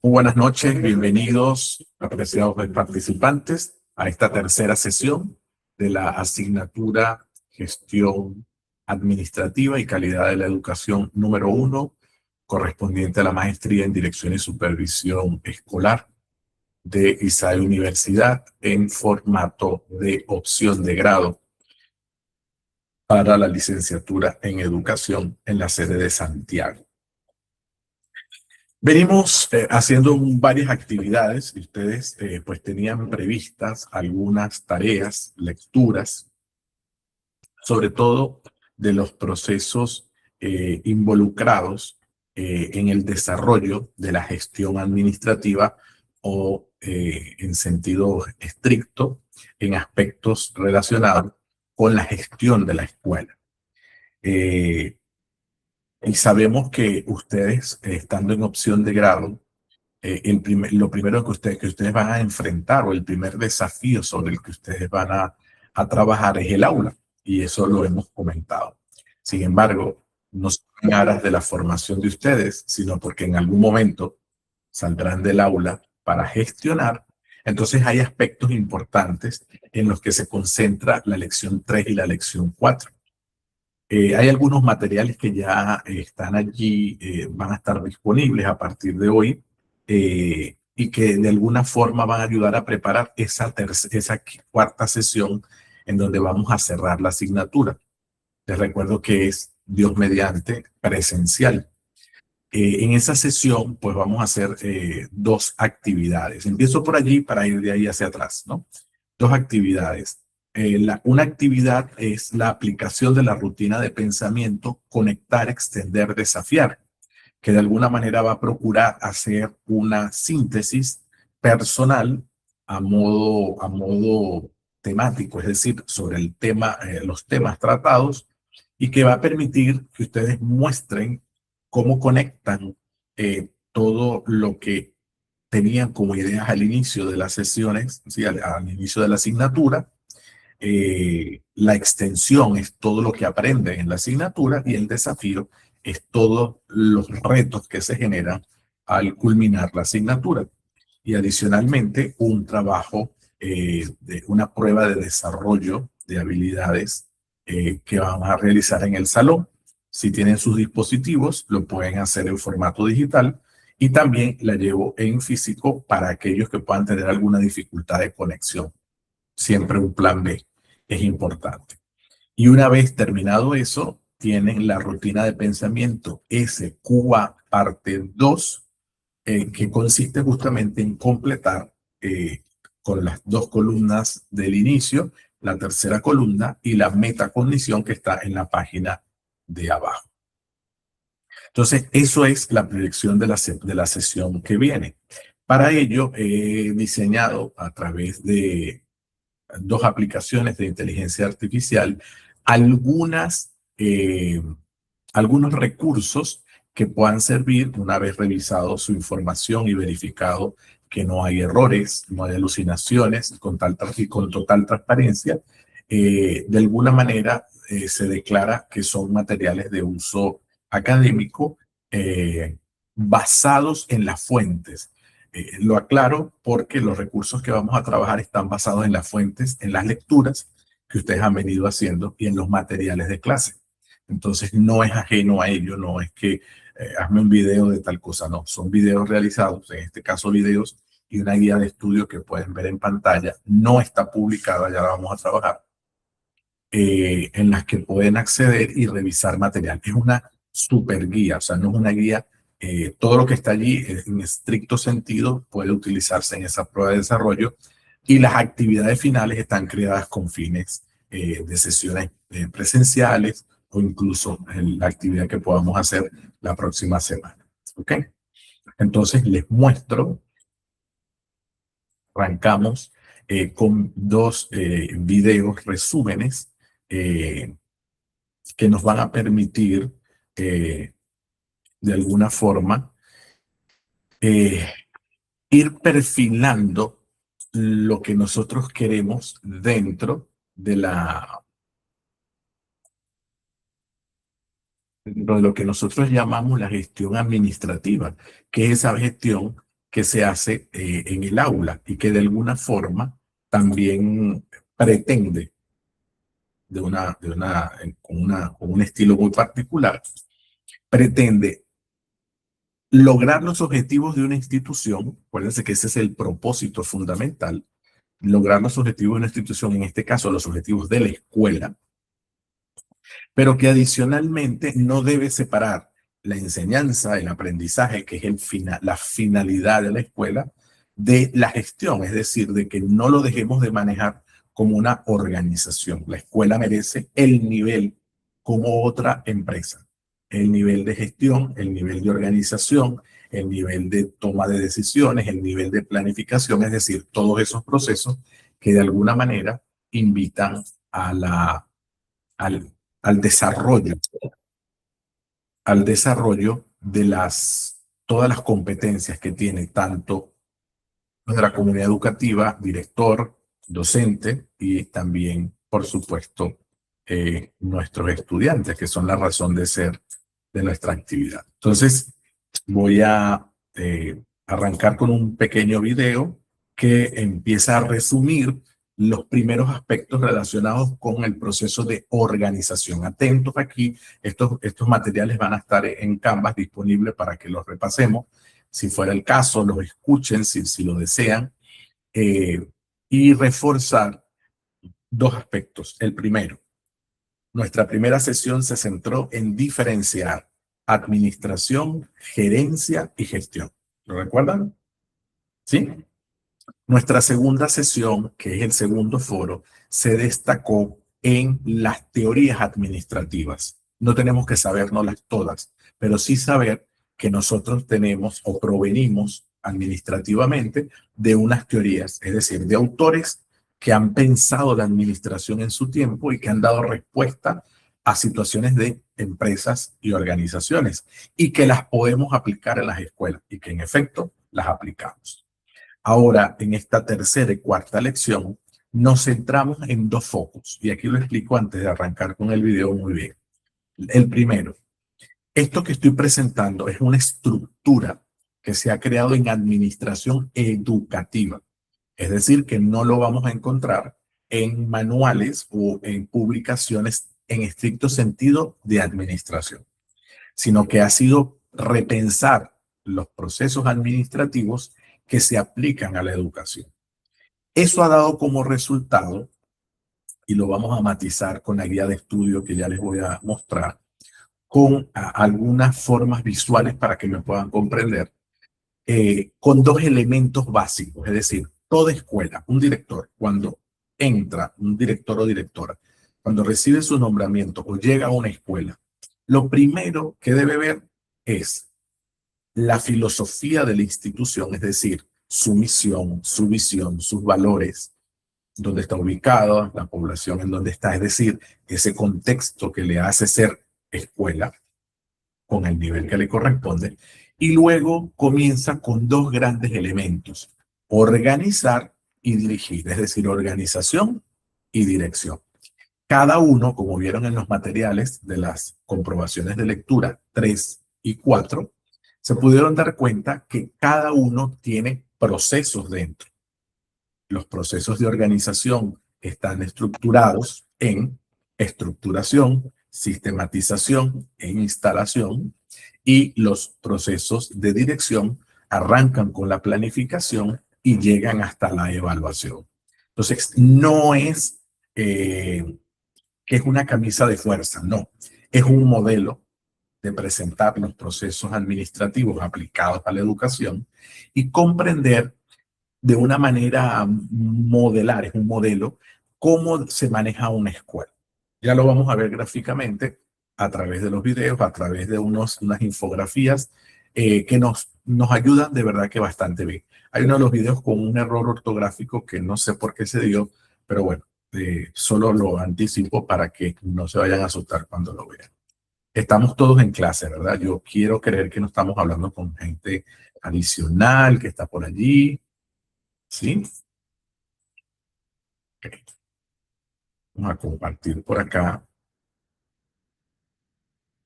Muy buenas noches, bienvenidos, apreciados participantes, a esta tercera sesión de la asignatura Gestión Administrativa y Calidad de la Educación número 1, correspondiente a la maestría en Dirección y Supervisión Escolar de ISAE Universidad en formato de opción de grado para la licenciatura en Educación en la sede de Santiago. Venimos haciendo varias actividades y ustedes pues tenían previstas algunas tareas, lecturas, sobre todo de los procesos involucrados en el desarrollo de la gestión administrativa o en sentido estricto en aspectos relacionados con la gestión de la escuela. Y sabemos que ustedes, estando en opción de grado, lo primero que ustedes van a enfrentar o el primer desafío sobre el que ustedes van a trabajar es el aula, y eso lo hemos comentado. Sin embargo, no son en aras de la formación de ustedes, sino porque en algún momento saldrán del aula para gestionar. Entonces hay aspectos importantes en los que se concentra la lección 3 y la lección 4. Hay algunos materiales que ya están allí, van a estar disponibles a partir de hoy, y que de alguna forma van a ayudar a preparar esa cuarta sesión en donde vamos a cerrar la asignatura. Les recuerdo que es, Dios mediante, presencial. En esa sesión, pues vamos a hacer dos actividades. Empiezo por allí para ir de ahí hacia atrás, ¿no? Dos actividades. Una actividad es la aplicación de la rutina de pensamiento, conectar, extender, desafiar, que de alguna manera va a procurar hacer una síntesis personal a modo temático, es decir, sobre el tema, los temas tratados, y que va a permitir que ustedes muestren cómo conectan todo lo que tenían como ideas al inicio de las sesiones, ¿sí? Al inicio de la asignatura. La extensión es todo lo que aprenden en la asignatura y el desafío es todos los retos que se generan al culminar la asignatura. Y adicionalmente, un trabajo de una prueba de desarrollo de habilidades que van a realizar en el salón. Si tienen sus dispositivos, lo pueden hacer en formato digital, y también la llevo en físico para aquellos que puedan tener alguna dificultad de conexión. Siempre un plan B es importante. Y una vez terminado eso, tienen la rutina de pensamiento SQA parte 2, que consiste justamente en completar con las dos columnas del inicio, la tercera columna y la metacognición que está en la página de abajo. Entonces, eso es la proyección de la sesión que viene. Para ello, he diseñado a través de dos aplicaciones de inteligencia artificial algunos recursos que puedan servir una vez revisado su información y verificado que no hay errores, no hay alucinaciones, y con total transparencia. De alguna manera se declara que son materiales de uso académico, basados en las fuentes. Lo aclaro porque los recursos que vamos a trabajar están basados en las fuentes, en las lecturas que ustedes han venido haciendo y en los materiales de clase. Entonces no es ajeno a ello, no es que hazme un video de tal cosa, no, son videos realizados, en este caso videos y una guía de estudio que pueden ver en pantalla, no está publicada, ya la vamos a trabajar, en las que pueden acceder y revisar material. Es una super guía, o sea, no es una guía. Todo lo que está allí, en estricto sentido, puede utilizarse en esa prueba de desarrollo, y las actividades finales están creadas con fines de sesiones presenciales o incluso en la actividad que podamos hacer la próxima semana. ¿Ok? Entonces les muestro, arrancamos con dos videos resúmenes eh, que nos van a permitir de alguna forma eh, ir perfilando lo que nosotros queremos dentro de lo que nosotros llamamos la gestión administrativa, que es esa gestión que se hace en el aula y que de alguna forma también pretende con un estilo muy particular, pretende lograr los objetivos de una institución. Acuérdense que ese es el propósito fundamental, lograr los objetivos de una institución, en este caso los objetivos de la escuela, pero que adicionalmente no debe separar la enseñanza, el aprendizaje, que es la finalidad de la escuela, de la gestión, es decir, de que no lo dejemos de manejar como una organización. La escuela merece el nivel como otra empresa, el nivel de gestión, el nivel de organización, el nivel de toma de decisiones, el nivel de planificación, es decir, todos esos procesos que de alguna manera invitan a al, al desarrollo, al desarrollo de todas las competencias que tiene tanto nuestra comunidad educativa, director, docente y también, por supuesto, nuestros estudiantes, que son la razón de ser de nuestra actividad. Entonces, voy a arrancar con un pequeño video que empieza a resumir los primeros aspectos relacionados con el proceso de organización. Atentos aquí, estos materiales van a estar en Canvas disponibles para que los repasemos. Si fuera el caso, los escuchen si lo desean. Y reforzar dos aspectos. El primero, nuestra primera sesión se centró en diferenciar administración, gerencia y gestión. ¿Lo recuerdan? ¿Sí? Nuestra segunda sesión, que es el segundo foro, se destacó en las teorías administrativas. No tenemos que sabernoslas todas, pero sí saber que nosotros tenemos o provenimos administrativamente de unas teorías, es decir, de autores que han pensado la administración en su tiempo y que han dado respuesta a situaciones de empresas y organizaciones y que las podemos aplicar en las escuelas y que en efecto las aplicamos. Ahora, en esta tercera y cuarta lección, nos centramos en dos focos, y aquí lo explico antes de arrancar con el video muy bien. El primero, esto que estoy presentando es una estructura que se ha creado en administración educativa, es decir, que no lo vamos a encontrar en manuales o en publicaciones en estricto sentido de administración, sino que ha sido repensar los procesos administrativos que se aplican a la educación. Eso ha dado como resultado, y lo vamos a matizar con la guía de estudio que ya les voy a mostrar, con algunas formas visuales para que me puedan comprender, con dos elementos básicos. Es decir, toda escuela, un director, cuando entra, un director o directora, cuando recibe su nombramiento o llega a una escuela, lo primero que debe ver es la filosofía de la institución, es decir, su misión, su visión, sus valores, dónde está ubicada, la población en donde está, es decir, ese contexto que le hace ser escuela con el nivel que le corresponde. Y luego comienza con dos grandes elementos: organizar y dirigir, es decir, organización y dirección. Cada uno, como vieron en los materiales de las comprobaciones de lectura 3 y 4, se pudieron dar cuenta que cada uno tiene procesos dentro. Los procesos de organización están estructurados en estructuración, sistematización e instalación, y los procesos de dirección arrancan con la planificación y llegan hasta la evaluación. Entonces, no es que es una camisa de fuerza, no, es un modelo de presentar los procesos administrativos aplicados a la educación y comprender de una manera modelar, es un modelo, cómo se maneja una escuela. Ya lo vamos a ver gráficamente a través de los videos, a través de unas infografías que nos ayudan de verdad que bastante bien. Hay uno de los videos con un error ortográfico que no sé por qué se dio, pero bueno, solo lo anticipo para que no se vayan a asustar cuando lo vean. Estamos todos en clase, ¿verdad? Yo quiero creer que no estamos hablando con gente adicional que está por allí, ¿sí? Okay. Vamos a compartir por acá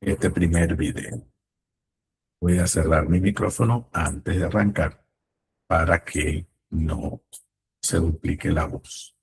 este primer video. Voy a cerrar mi micrófono antes de arrancar. para que no se duplique la voz.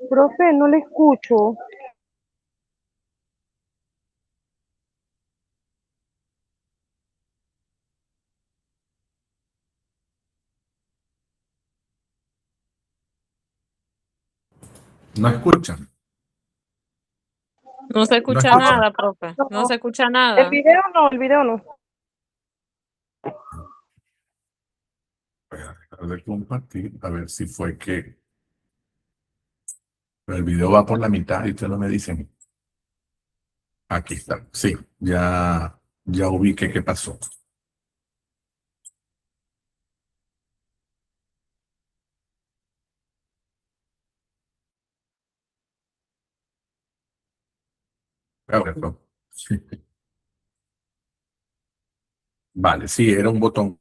Profe, no le escucho. ¿No escuchan? No se ¿No escucha escuchan? nada, profe. No se escucha El nada. video no. Voy a dejar de compartir a ver si fue que... Pero el video va por la mitad y ustedes no me dicen. Aquí está. Sí, ya ubiqué qué pasó. Ahora, no. Sí. Vale, sí, era un botón.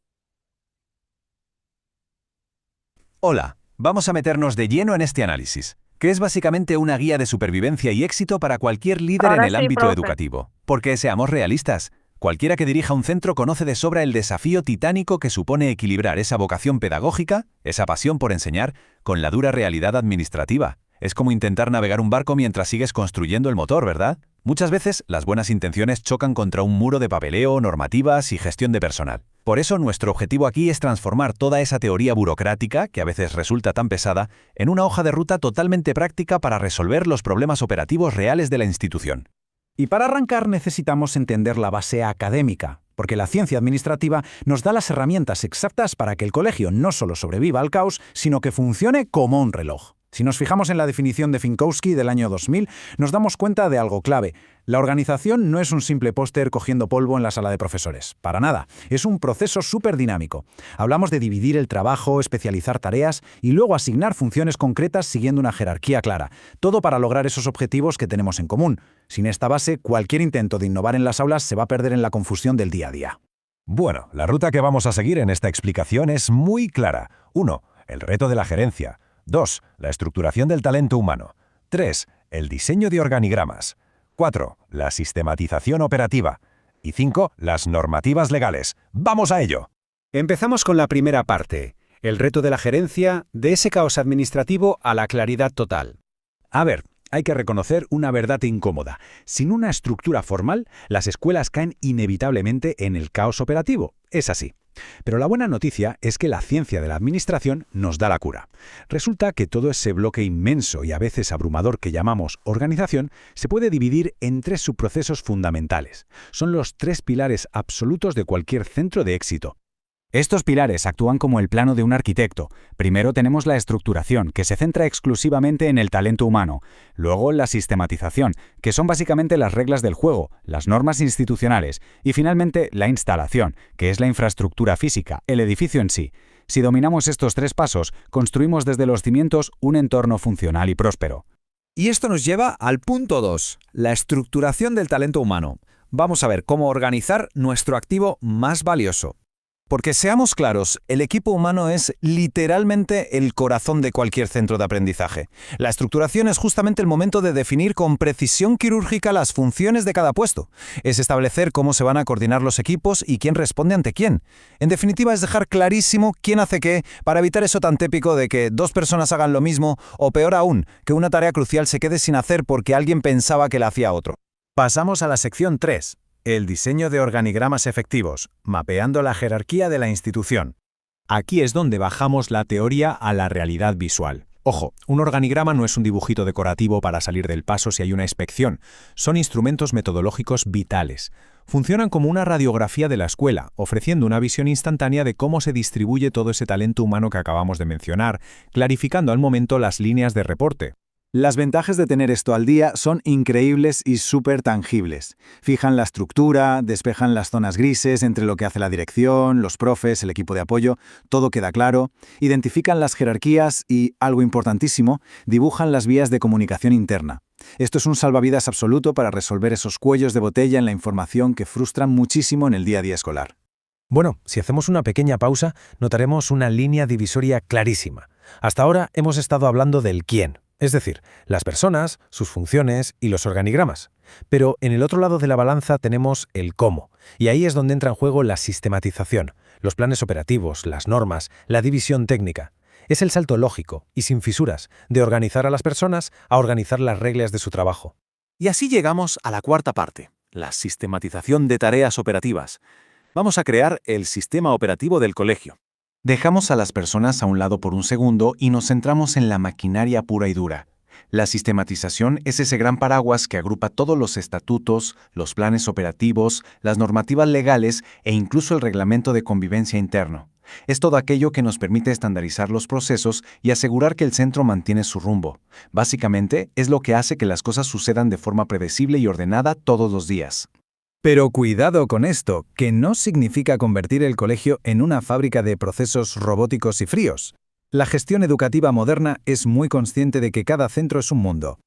Hola, vamos a meternos de lleno en este análisis, que es básicamente una guía de supervivencia y éxito para cualquier líder en Ahora el sí, ámbito profe. educativo. Porque seamos realistas, cualquiera que dirija un centro conoce de sobra el desafío titánico que supone equilibrar esa vocación pedagógica, esa pasión por enseñar, con la dura realidad administrativa. Es como intentar navegar un barco mientras sigues construyendo el motor, ¿verdad? Muchas veces las buenas intenciones chocan contra un muro de papeleo, normativas y gestión de personal. Por eso nuestro objetivo aquí es transformar toda esa teoría burocrática, que a veces resulta tan pesada, en una hoja de ruta totalmente práctica para resolver los problemas operativos reales de la institución. Y para arrancar necesitamos entender la base académica, porque la ciencia administrativa nos da las herramientas exactas para que el colegio no solo sobreviva al caos, sino que funcione como un reloj. Si nos fijamos en la definición de Finkowski del año 2000, nos damos cuenta de algo clave. La organización no es un simple póster cogiendo polvo en la sala de profesores. Para nada. Es un proceso súper dinámico. Hablamos de dividir el trabajo, especializar tareas y luego asignar funciones concretas siguiendo una jerarquía clara. Todo para lograr esos objetivos que tenemos en común. Sin esta base, cualquier intento de innovar en las aulas se va a perder en la confusión del día a día. Bueno, la ruta que vamos a seguir en esta explicación es muy clara. 1. El reto de la gerencia. 2. La estructuración del talento humano. 3. El diseño de organigramas. 4. La sistematización operativa. Y 5. Las normativas legales. ¡Vamos a ello! Empezamos con la primera parte, el reto de la gerencia, de ese caos administrativo a la claridad total. A ver, hay que reconocer una verdad incómoda. Sin una estructura formal, las escuelas caen inevitablemente en el caos operativo. Es así. Pero la buena noticia es que la ciencia de la administración nos da la cura. Resulta que todo ese bloque inmenso y a veces abrumador que llamamos organización se puede dividir en 3 subprocesos fundamentales. Son los 3 pilares absolutos de cualquier centro de éxito. Estos pilares actúan como el plano de un arquitecto. Primero tenemos la estructuración, que se centra exclusivamente en el talento humano. Luego la sistematización, que son básicamente las reglas del juego, las normas institucionales. Y finalmente la instalación, que es la infraestructura física, el edificio en sí. Si dominamos estos 3 pasos, construimos desde los cimientos un entorno funcional y próspero. Y esto nos lleva al punto 2, la estructuración del talento humano. Vamos a ver cómo organizar nuestro activo más valioso. Porque seamos claros, el equipo humano es literalmente el corazón de cualquier centro de aprendizaje. La estructuración es justamente el momento de definir con precisión quirúrgica las funciones de cada puesto. Es establecer cómo se van a coordinar los equipos y quién responde ante quién. En definitiva, es dejar clarísimo quién hace qué para evitar eso tan típico de que dos personas hagan lo mismo o, peor aún, que una tarea crucial se quede sin hacer porque alguien pensaba que la hacía otro. Pasamos a la sección 3. El diseño de organigramas efectivos, mapeando la jerarquía de la institución. Aquí es donde bajamos la teoría a la realidad visual. Ojo, un organigrama no es un dibujito decorativo para salir del paso si hay una inspección. Son instrumentos metodológicos vitales. Funcionan como una radiografía de la escuela, ofreciendo una visión instantánea de cómo se distribuye todo ese talento humano que acabamos de mencionar, clarificando al momento las líneas de reporte. Las ventajas de tener esto al día son increíbles y súper tangibles. Fijan la estructura, despejan las zonas grises entre lo que hace la dirección, los profes, el equipo de apoyo, todo queda claro, identifican las jerarquías y, algo importantísimo, dibujan las vías de comunicación interna. Esto es un salvavidas absoluto para resolver esos cuellos de botella en la información que frustran muchísimo en el día a día escolar. Bueno, si hacemos una pequeña pausa, notaremos una línea divisoria clarísima. Hasta ahora hemos estado hablando del quién. Es decir, las personas, sus funciones y los organigramas. Pero en el otro lado de la balanza tenemos el cómo, y ahí es donde entra en juego la sistematización, los planes operativos, las normas, la división técnica. Es el salto lógico y sin fisuras de organizar a las personas a organizar las reglas de su trabajo. Y así llegamos a la cuarta parte, la sistematización de tareas operativas. Vamos a crear el sistema operativo del colegio. Dejamos a las personas a un lado por un segundo y nos centramos en la maquinaria pura y dura. La sistematización es ese gran paraguas que agrupa todos los estatutos, los planes operativos, las normativas legales e incluso el reglamento de convivencia interno. Es todo aquello que nos permite estandarizar los procesos y asegurar que el centro mantiene su rumbo. Básicamente, es lo que hace que las cosas sucedan de forma predecible y ordenada todos los días. Pero cuidado con esto, que no significa convertir el colegio en una fábrica de procesos robóticos y fríos. La gestión educativa moderna es muy consciente de que cada centro es un mundo.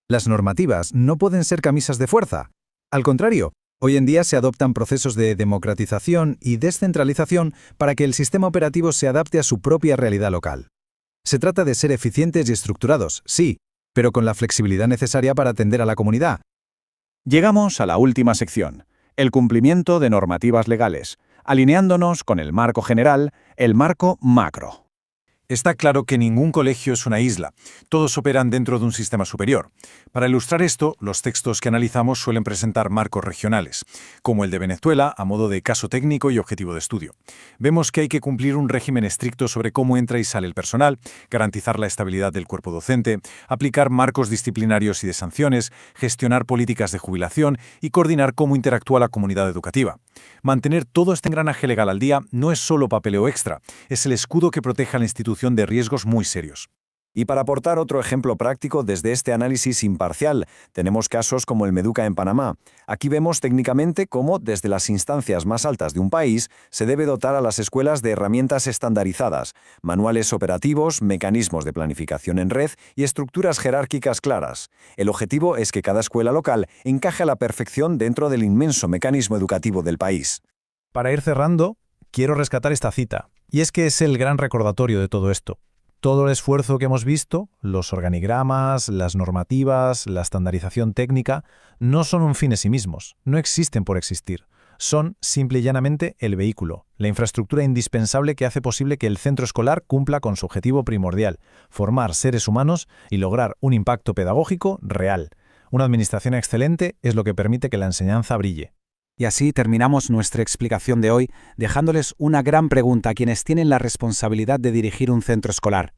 Las normativas no pueden ser camisas de fuerza. Al contrario, hoy en día se adoptan procesos de democratización y descentralización para que el sistema operativo se adapte a su propia realidad local. Se trata de ser eficientes y estructurados, sí, pero con la flexibilidad necesaria para atender a la comunidad. Llegamos a la última sección, el cumplimiento de normativas legales, alineándonos con el marco general, el marco macro. Está claro que ningún colegio es una isla. Todos operan dentro de un sistema superior. Para ilustrar esto, los textos que analizamos suelen presentar marcos regionales, como el de Venezuela, a modo de caso técnico y objetivo de estudio. Vemos que hay que cumplir un régimen estricto sobre cómo entra y sale el personal, garantizar la estabilidad del cuerpo docente, aplicar marcos disciplinarios y de sanciones, gestionar políticas de jubilación y coordinar cómo interactúa la comunidad educativa. Mantener todo este engranaje legal al día no es solo papeleo extra, es el escudo que protege a la institución de riesgos muy serios. Y para aportar otro ejemplo práctico desde este análisis imparcial, tenemos casos como el Meduca en Panamá. Aquí vemos técnicamente cómo, desde las instancias más altas de un país, se debe dotar a las escuelas de herramientas estandarizadas, manuales operativos, mecanismos de planificación en red y estructuras jerárquicas claras. El objetivo es que cada escuela local encaje a la perfección dentro del inmenso mecanismo educativo del país. Para ir cerrando, quiero rescatar esta cita, y es que es el gran recordatorio de todo esto. Todo el esfuerzo que hemos visto, los organigramas, las normativas, la estandarización técnica, no son un fin en sí mismos, no existen por existir. Son, simple y llanamente, el vehículo, la infraestructura indispensable que hace posible que el centro escolar cumpla con su objetivo primordial, formar seres humanos y lograr un impacto pedagógico real. Una administración excelente es lo que permite que la enseñanza brille. Y así terminamos nuestra explicación de hoy, dejándoles una gran pregunta a quienes tienen la responsabilidad de dirigir un centro escolar.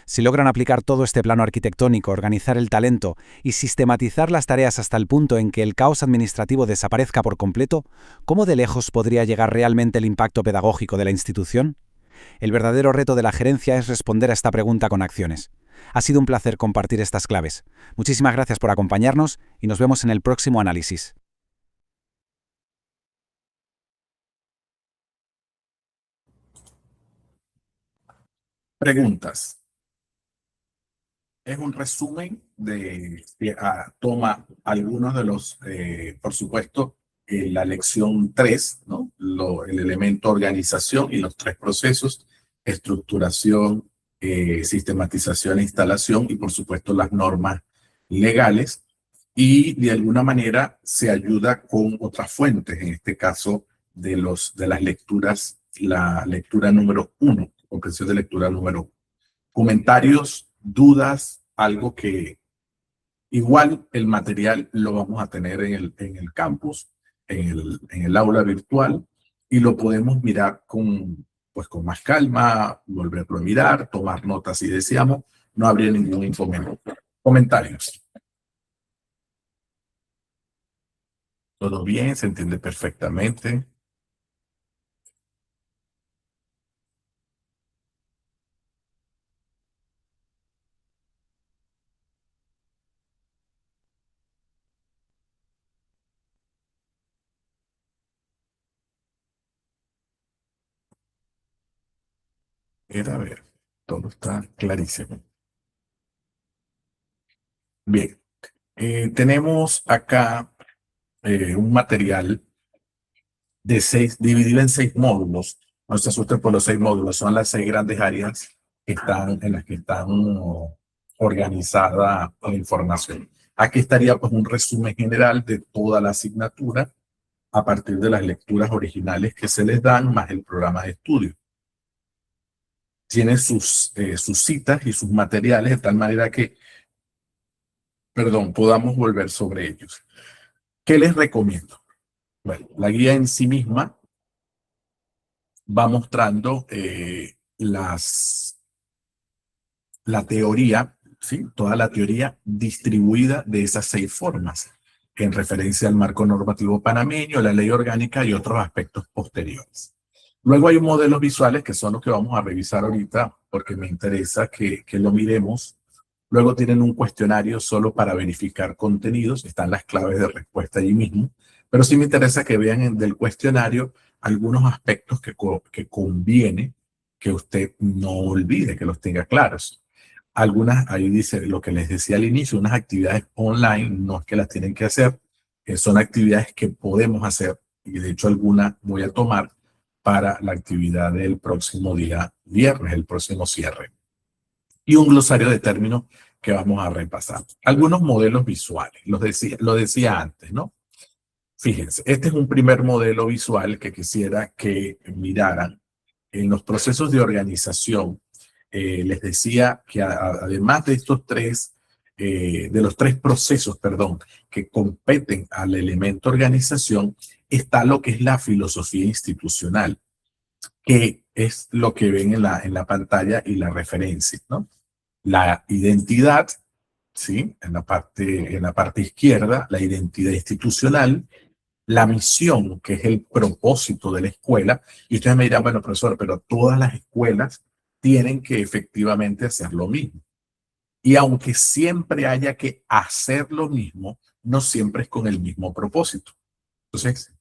Si logran aplicar todo este plano arquitectónico, organizar el talento y sistematizar las tareas hasta el punto en que el caos administrativo desaparezca por completo, ¿cómo de lejos podría llegar realmente el impacto pedagógico de la institución? El verdadero reto de la gerencia es responder a esta pregunta con acciones. Ha sido un placer compartir estas claves. Muchísimas gracias por acompañarnos y nos vemos en el próximo análisis. Preguntas. Es un resumen toma algunos de los, por supuesto, la lección 3, ¿no? El elemento organización y los 3 procesos: estructuración, sistematización e instalación, y por supuesto las normas legales. Y de alguna manera se ayuda con otras fuentes, en este caso de las lecturas, la lectura número 1, comprensión de lectura número 1. Comentarios, dudas, algo que igual el material lo vamos a tener en el campus, en el aula virtual, y lo podemos mirar pues con más calma, volverlo a mirar, tomar notas si deseamos, no habría ningún inconveniente. Comentarios. ¿Todo bien? ¿Se entiende perfectamente? A ver, todo está clarísimo. Bien, tenemos acá un material dividido en 6 módulos. No se asusten por los 6 módulos, son las 6 grandes áreas en las que están organizada la información. Aquí estaría pues un resumen general de toda la asignatura a partir de las lecturas originales que se les dan, más el programa de estudio. Tiene sus citas y sus materiales de tal manera que, podamos volver sobre ellos. ¿Qué les recomiendo? Bueno, la guía en sí misma va mostrando la teoría, ¿sí? Toda la teoría distribuida de esas 6 formas, en referencia al marco normativo panameño, la ley orgánica y otros aspectos posteriores. Luego hay modelos visuales que son los que vamos a revisar ahorita, porque me interesa que lo miremos. Luego tienen un cuestionario solo para verificar contenidos, están las claves de respuesta allí mismo, pero sí me interesa que vean del cuestionario algunos aspectos que conviene que usted no olvide, que los tenga claros. Algunas, ahí dice lo que les decía al inicio, unas actividades online, no es que las tienen que hacer, son actividades que podemos hacer, y de hecho algunas voy a tomar para la actividad del próximo día viernes, el próximo cierre. Y un glosario de términos que vamos a repasar. Algunos modelos visuales, lo decía antes, ¿no? Fíjense, este es un primer modelo visual que quisiera que miraran. En los procesos de organización, les decía que además de estos 3, de los 3 procesos, que competen al elemento organización, está lo que es la filosofía institucional, que es lo que ven en la pantalla y la referencia, ¿no? La identidad, ¿sí? En la parte izquierda, la identidad institucional, la misión, que es el propósito de la escuela. Y ustedes me dirán, bueno, profesor, pero todas las escuelas tienen que efectivamente hacer lo mismo. Y aunque siempre haya que hacer lo mismo, no siempre es con el mismo propósito. Entonces,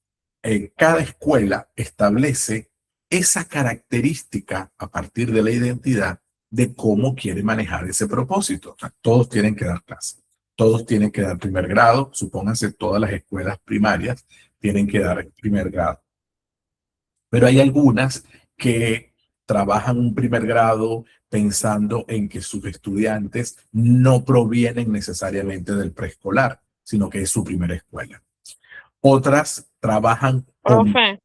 cada escuela establece esa característica a partir de la identidad de cómo quiere manejar ese propósito. O sea, todos tienen que dar clase. Todos tienen que dar primer grado. Supónganse, todas las escuelas primarias tienen que dar primer grado. Pero hay algunas que trabajan un primer grado pensando en que sus estudiantes no provienen necesariamente del preescolar, sino que es su primera escuela. Otras trabajan con... Profe,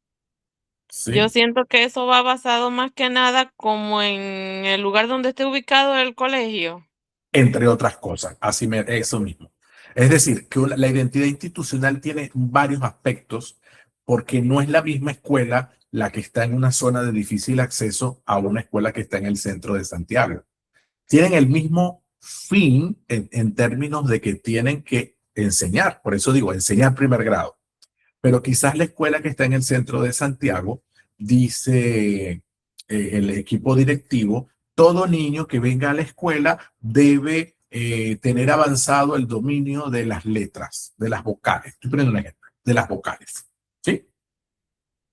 ¿sí? yo siento que eso va basado más que nada como en el lugar donde esté ubicado el colegio. Entre otras cosas, eso mismo. Es decir, que la identidad institucional tiene varios aspectos, porque no es la misma escuela la que está en una zona de difícil acceso a una escuela que está en el centro de Santiago. Tienen el mismo fin en términos de que tienen que enseñar, por eso digo, enseñar primer grado. Pero quizás la escuela que está en el centro de Santiago, dice el equipo directivo, todo niño que venga a la escuela debe tener avanzado el dominio de las letras, de las vocales. Estoy poniendo un ejemplo, de las vocales. ¿Sí?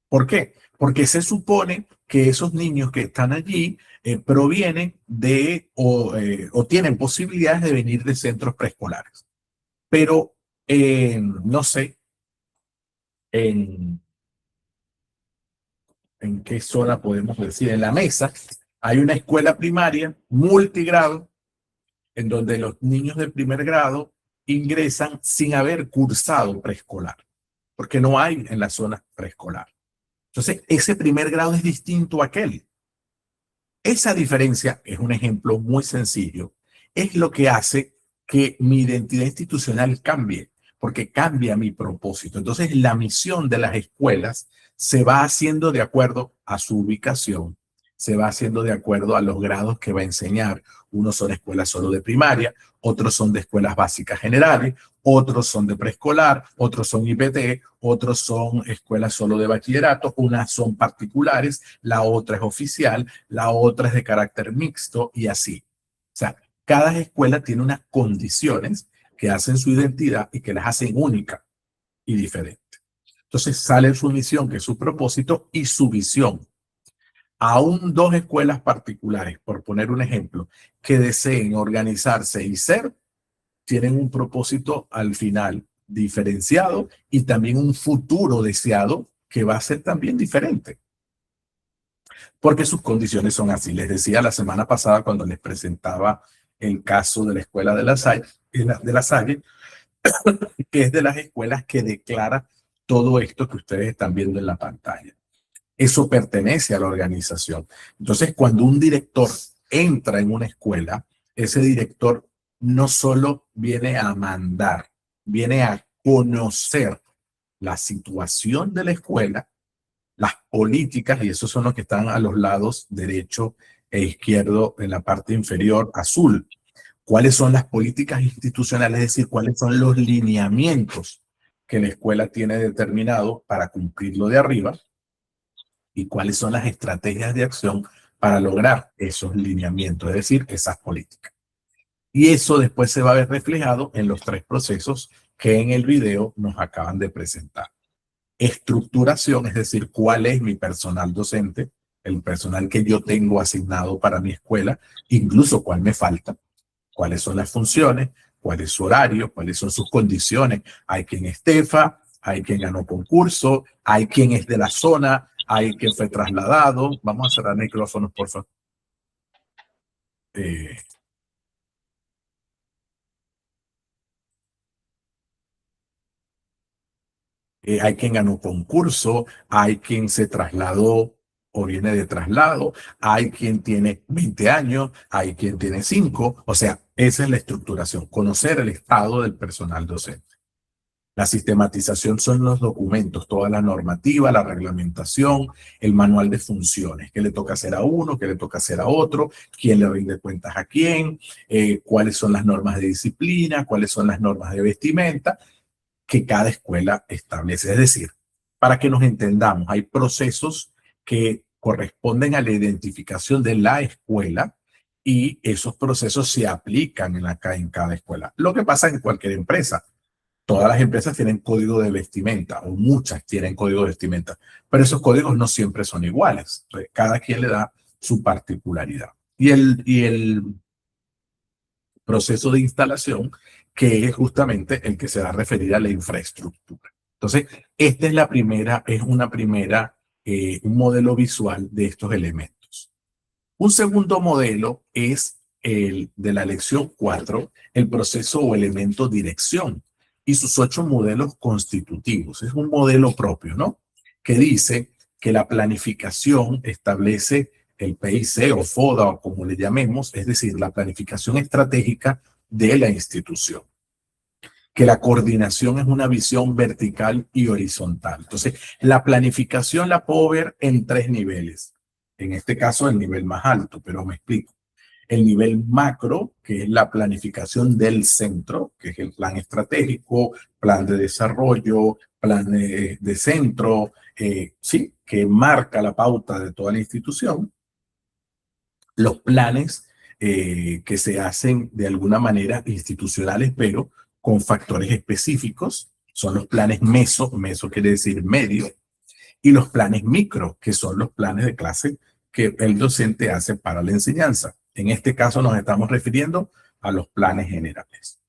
¿Por qué? Porque se supone que esos niños que están allí provienen de o tienen posibilidades de venir de centros preescolares. Pero, no sé, en qué zona podemos decir, en la mesa, hay una escuela primaria multigrado en donde los niños de primer grado ingresan sin haber cursado preescolar, porque no hay en la zona preescolar. Entonces, ese primer grado es distinto a aquel. Esa diferencia es un ejemplo muy sencillo. Es lo que hace que mi identidad institucional cambie, porque cambia mi propósito. Entonces, la misión de las escuelas se va haciendo de acuerdo a su ubicación, se va haciendo de acuerdo a los grados que va a enseñar. Unos son escuelas solo de primaria, otros son de escuelas básicas generales, otros son de preescolar, otros son IPT, otros son escuelas solo de bachillerato, unas son particulares, la otra es oficial, la otra es de carácter mixto y así. O sea, cada escuela tiene unas condiciones que hacen su identidad y que las hacen única y diferente. Entonces sale su misión, que es su propósito, y su visión. Aún dos escuelas particulares, por poner un ejemplo, que deseen organizarse y ser, tienen un propósito al final diferenciado y también un futuro deseado que va a ser también diferente. Porque sus condiciones son así. Les decía la semana pasada cuando les presentaba el caso de la escuela de La Salle, que es de las escuelas que declara todo esto que ustedes están viendo en la pantalla. Eso pertenece a la organización. Entonces, cuando un director entra en una escuela, ese director no solo viene a mandar, viene a conocer la situación de la escuela, las políticas, y esos son los que están a los lados derecho e izquierdo en la parte inferior azul. ¿Cuáles son las políticas institucionales? Es decir, cuáles son los lineamientos que la escuela tiene determinado para cumplirlo de arriba y cuáles son las estrategias de acción para lograr esos lineamientos, es decir, esas políticas. Y eso después se va a ver reflejado en los tres procesos que en el video nos acaban de presentar. Estructuración, es decir, cuál es mi personal docente, el personal que yo tengo asignado para mi escuela, incluso cuál me falta, cuáles son las funciones, cuál es su horario, cuáles son sus condiciones. Hay quien es TEFA, hay quien ganó concurso, hay quien es de la zona, hay quien fue trasladado. Vamos a cerrar micrófonos, por favor. Hay quien ganó concurso, hay quien se trasladó o viene de traslado, hay quien tiene 20 años, hay quien tiene 5. O sea, esa es la estructuración, conocer el estado del personal docente. La sistematización son los documentos, toda la normativa, la reglamentación, el manual de funciones, qué le toca hacer a uno, qué le toca hacer a otro, quién le rinde cuentas a quién, cuáles son las normas de disciplina, cuáles son las normas de vestimenta que cada escuela establece. Es decir, para que nos entendamos, hay procesos que corresponden a la identificación de la escuela y esos procesos se aplican en cada escuela. Lo que pasa en cualquier empresa. Todas las empresas tienen código de vestimenta, o muchas tienen código de vestimenta, pero esos códigos no siempre son iguales. Entonces, cada quien le da su particularidad. Y el proceso de instalación, que es justamente el que se va a referir a la infraestructura. Entonces, esta es un modelo visual de estos elementos. Un segundo modelo es el de la lección 4, el proceso o elemento dirección, y sus 8 modelos constitutivos. Es un modelo propio, ¿no? Que dice que la planificación establece el PIC o FODA o como le llamemos, es decir, la planificación estratégica de la institución. Que la coordinación es una visión vertical y horizontal. Entonces, la planificación la puedo ver en 3 niveles. En este caso, el nivel más alto, pero me explico. El nivel macro, que es la planificación del centro, que es el plan estratégico, plan de desarrollo, plan de centro, sí, que marca la pauta de toda la institución. Los planes que se hacen de alguna manera institucionales, pero con factores específicos, son los planes meso quiere decir medio, y los planes micro, que son los planes de clase que el docente hace para la enseñanza. En este caso nos estamos refiriendo a los planes generales.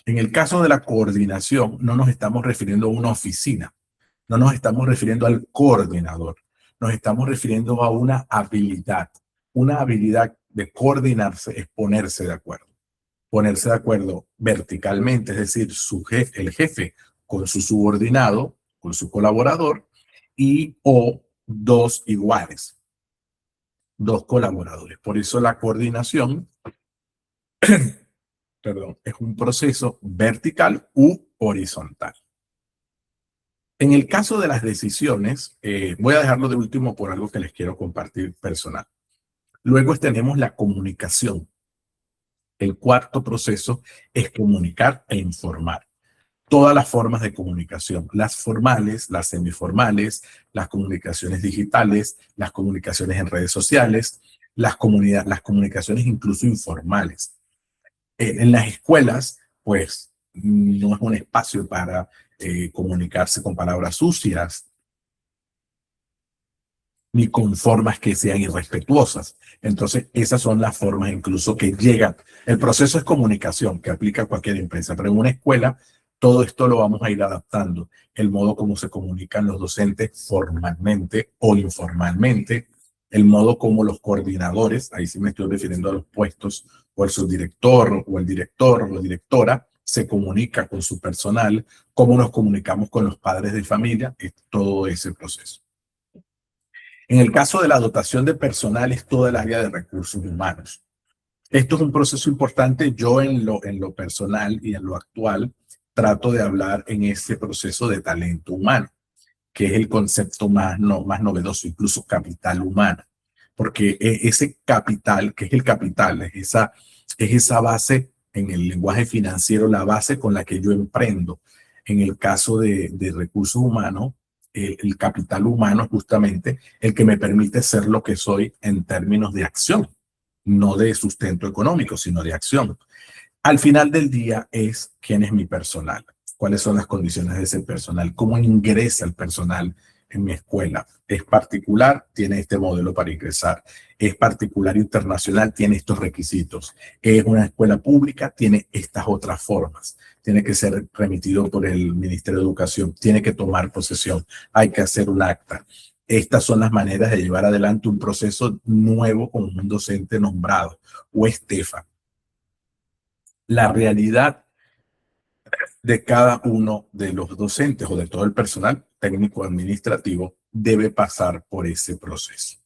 En el caso de la coordinación, no nos estamos refiriendo a una oficina. No nos estamos refiriendo al coordinador, nos estamos refiriendo a una habilidad. Una habilidad de coordinarse es ponerse de acuerdo. Ponerse de acuerdo verticalmente, es decir, el jefe con su subordinado, con su colaborador, y o dos iguales, dos colaboradores. Por eso la coordinación, perdón, es un proceso vertical u horizontal. En el caso de las decisiones, voy a dejarlo de último por algo que les quiero compartir personal. Luego tenemos la comunicación. El cuarto proceso es comunicar e informar. Todas las formas de comunicación, las formales, las semiformales, las comunicaciones digitales, las comunicaciones en redes sociales, las comunicaciones incluso informales. En las escuelas, pues, no es un espacio para comunicarse con palabras sucias, ni con formas que sean irrespetuosas. Entonces, esas son las formas incluso que llegan. El proceso es comunicación que aplica a cualquier empresa, pero en una escuela todo esto lo vamos a ir adaptando. El modo como se comunican los docentes formalmente o informalmente, el modo como los coordinadores, ahí sí me estoy refiriendo a los puestos, o el subdirector, o el director, o la directora, se comunica con su personal, cómo nos comunicamos con los padres de familia, es todo ese proceso. En el caso de la dotación de personal es toda el área de recursos humanos. Esto es un proceso importante. Yo en lo personal y en lo actual trato de hablar en ese proceso de talento humano, que es el concepto más novedoso, incluso capital humano. Porque ese capital, que es el capital, es esa base en el lenguaje financiero, la base con la que yo emprendo. En el caso de recursos humanos, el capital humano es justamente el que me permite ser lo que soy en términos de acción, no de sustento económico, sino de acción. Al final del día es quién es mi personal, cuáles son las condiciones de ese personal, cómo ingresa el personal en mi escuela. Es particular, tiene este modelo para ingresar. Es particular internacional, tiene estos requisitos. Es una escuela pública, tiene estas otras formas. Tiene que ser remitido por el Ministerio de Educación, tiene que tomar posesión, hay que hacer un acta. Estas son las maneras de llevar adelante un proceso nuevo con un docente nombrado o estefa. La realidad de cada uno de los docentes o de todo el personal técnico administrativo debe pasar por ese proceso.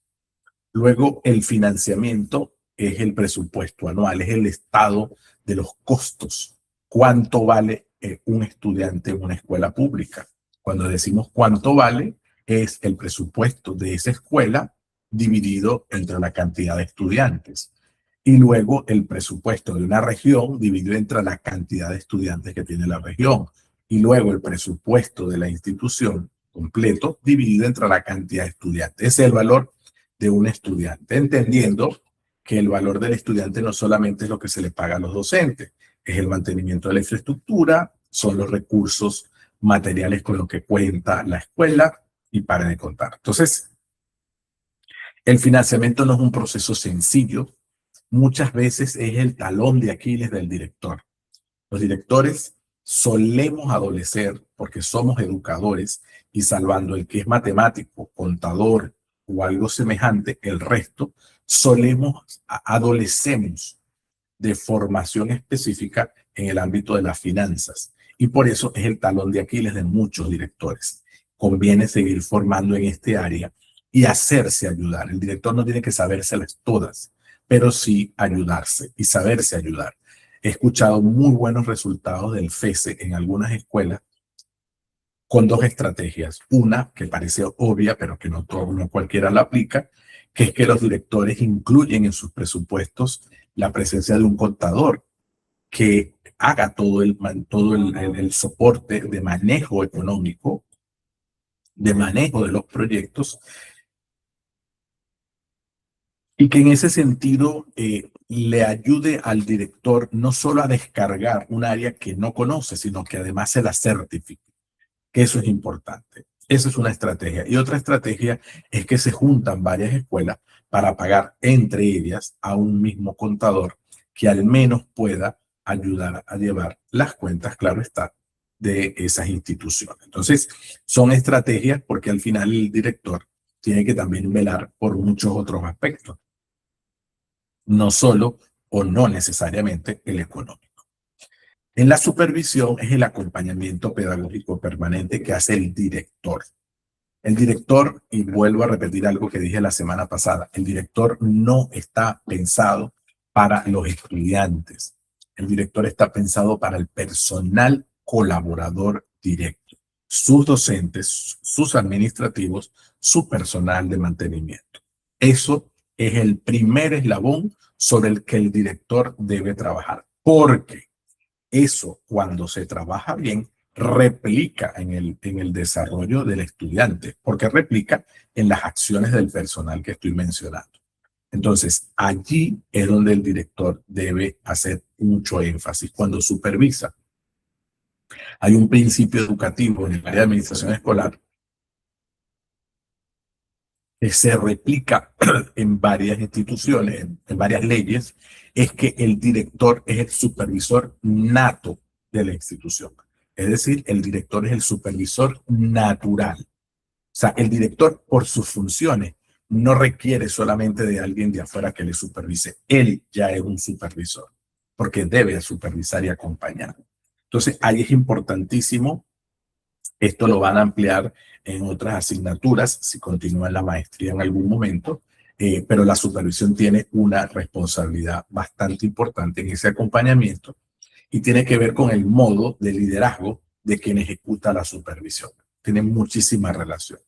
Luego, el financiamiento es el presupuesto anual, es el estado de los costos. ¿Cuánto vale un estudiante en una escuela pública? Cuando decimos cuánto vale, es el presupuesto de esa escuela dividido entre la cantidad de estudiantes. Y luego el presupuesto de una región dividido entre la cantidad de estudiantes que tiene la región. Y luego el presupuesto de la institución completo dividido entre la cantidad de estudiantes. Ese es el valor de un estudiante, entendiendo que el valor del estudiante no solamente es lo que se le paga a los docentes, es el mantenimiento de la infraestructura, son los recursos materiales con los que cuenta la escuela y para de contar. Entonces, el financiamiento no es un proceso sencillo, muchas veces es el talón de Aquiles del director. Los directores solemos adolecer, porque somos educadores, y salvando el que es matemático, contador o algo semejante, el resto, adolecemos de formación específica en el ámbito de las finanzas. Y por eso es el talón de Aquiles de muchos directores. Conviene seguir formando en este área y hacerse ayudar. El director no tiene que sabérselas todas, pero sí ayudarse y saberse ayudar. He escuchado muy buenos resultados del FESE en algunas escuelas con dos estrategias. Una que parece obvia, pero que no cualquiera la aplica, que es que los directores incluyen en sus presupuestos la presencia de un contador que haga todo el soporte de manejo económico, de manejo de los proyectos, y que en ese sentido le ayude al director no solo a descargar un área que no conoce, sino que además se la certifique, que eso es importante. Esa es una estrategia. Y otra estrategia es que se juntan varias escuelas para pagar entre ellas a un mismo contador que al menos pueda ayudar a llevar las cuentas, claro está, de esas instituciones. Entonces, son estrategias porque al final el director tiene que también velar por muchos otros aspectos, no solo o no necesariamente el económico. En la supervisión es el acompañamiento pedagógico permanente que hace el director. El director, y vuelvo a repetir algo que dije la semana pasada, el director no está pensado para los estudiantes. El director está pensado para el personal colaborador directo, sus docentes, sus administrativos, su personal de mantenimiento. Eso es el primer eslabón sobre el que el director debe trabajar, porque eso, cuando se trabaja bien, replica en el desarrollo del estudiante, porque replica en las acciones del personal que estoy mencionando. Entonces, allí es donde el director debe hacer mucho énfasis cuando supervisa. Hay un principio educativo en el área de administración escolar que se replica en varias instituciones, en varias leyes, es que el director es el supervisor nato de la institución. Es decir, el director es el supervisor natural. O sea, el director, por sus funciones, no requiere solamente de alguien de afuera que le supervise. Él ya es un supervisor, porque debe supervisar y acompañar. Entonces, ahí es importantísimo. Esto lo van a ampliar en otras asignaturas, si continúa en la maestría en algún momento, pero la supervisión tiene una responsabilidad bastante importante en ese acompañamiento y tiene que ver con el modo de liderazgo de quien ejecuta la supervisión. Tiene muchísima relación.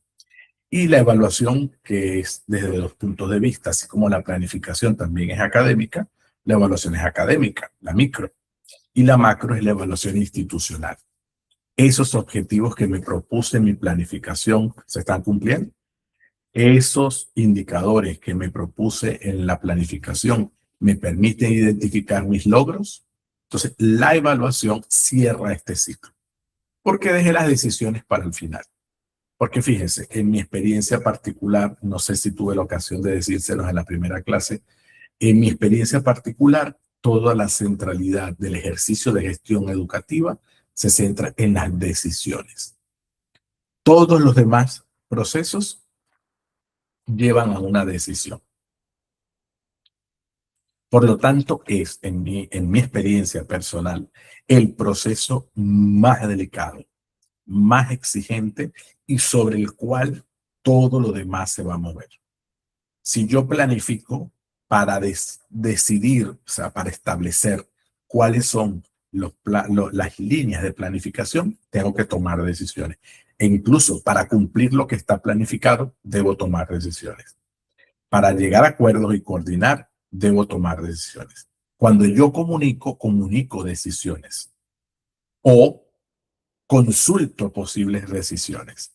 Y la evaluación, que es desde los puntos de vista, así como la planificación también es académica, la evaluación es académica, la micro, y la macro es la evaluación institucional. Esos objetivos que me propuse en mi planificación se están cumpliendo. Esos indicadores que me propuse en la planificación me permiten identificar mis logros. Entonces, la evaluación cierra este ciclo. ¿Por qué dejé las decisiones para el final? Porque fíjense, en mi experiencia particular, no sé si tuve la ocasión de decírselos en la primera clase, en mi experiencia particular, toda la centralidad del ejercicio de gestión educativa se centra en las decisiones. Todos los demás procesos llevan a una decisión. Por lo tanto, es en mi experiencia personal el proceso más delicado, más exigente y sobre el cual todo lo demás se va a mover. Si yo planifico para decidir, o sea, para establecer cuáles son las líneas de planificación, tengo que tomar decisiones. E incluso para cumplir lo que está planificado, debo tomar decisiones. Para llegar a acuerdos y coordinar, debo tomar decisiones. Cuando yo comunico decisiones o consulto posibles decisiones.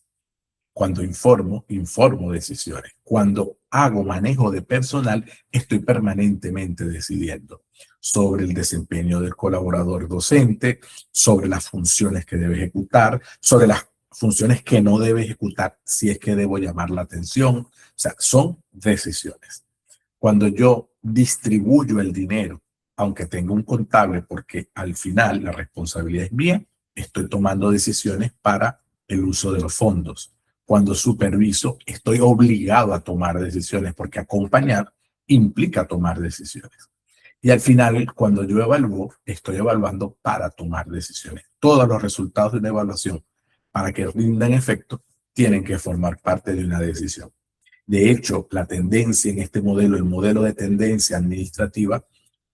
Cuando informo decisiones. Cuando hago manejo de personal, estoy permanentemente decidiendo sobre el desempeño del colaborador docente, sobre las funciones que debe ejecutar, sobre las funciones que no debe ejecutar si es que debo llamar la atención. O sea, son decisiones. Cuando yo distribuyo el dinero, aunque tenga un contable, porque al final la responsabilidad es mía, estoy tomando decisiones para el uso de los fondos. Cuando superviso, estoy obligado a tomar decisiones, porque acompañar implica tomar decisiones. Y al final, cuando yo evalúo, estoy evaluando para tomar decisiones. Todos los resultados de una evaluación, para que rindan efecto, tienen que formar parte de una decisión. De hecho, la tendencia en este modelo, el modelo de tendencia administrativa,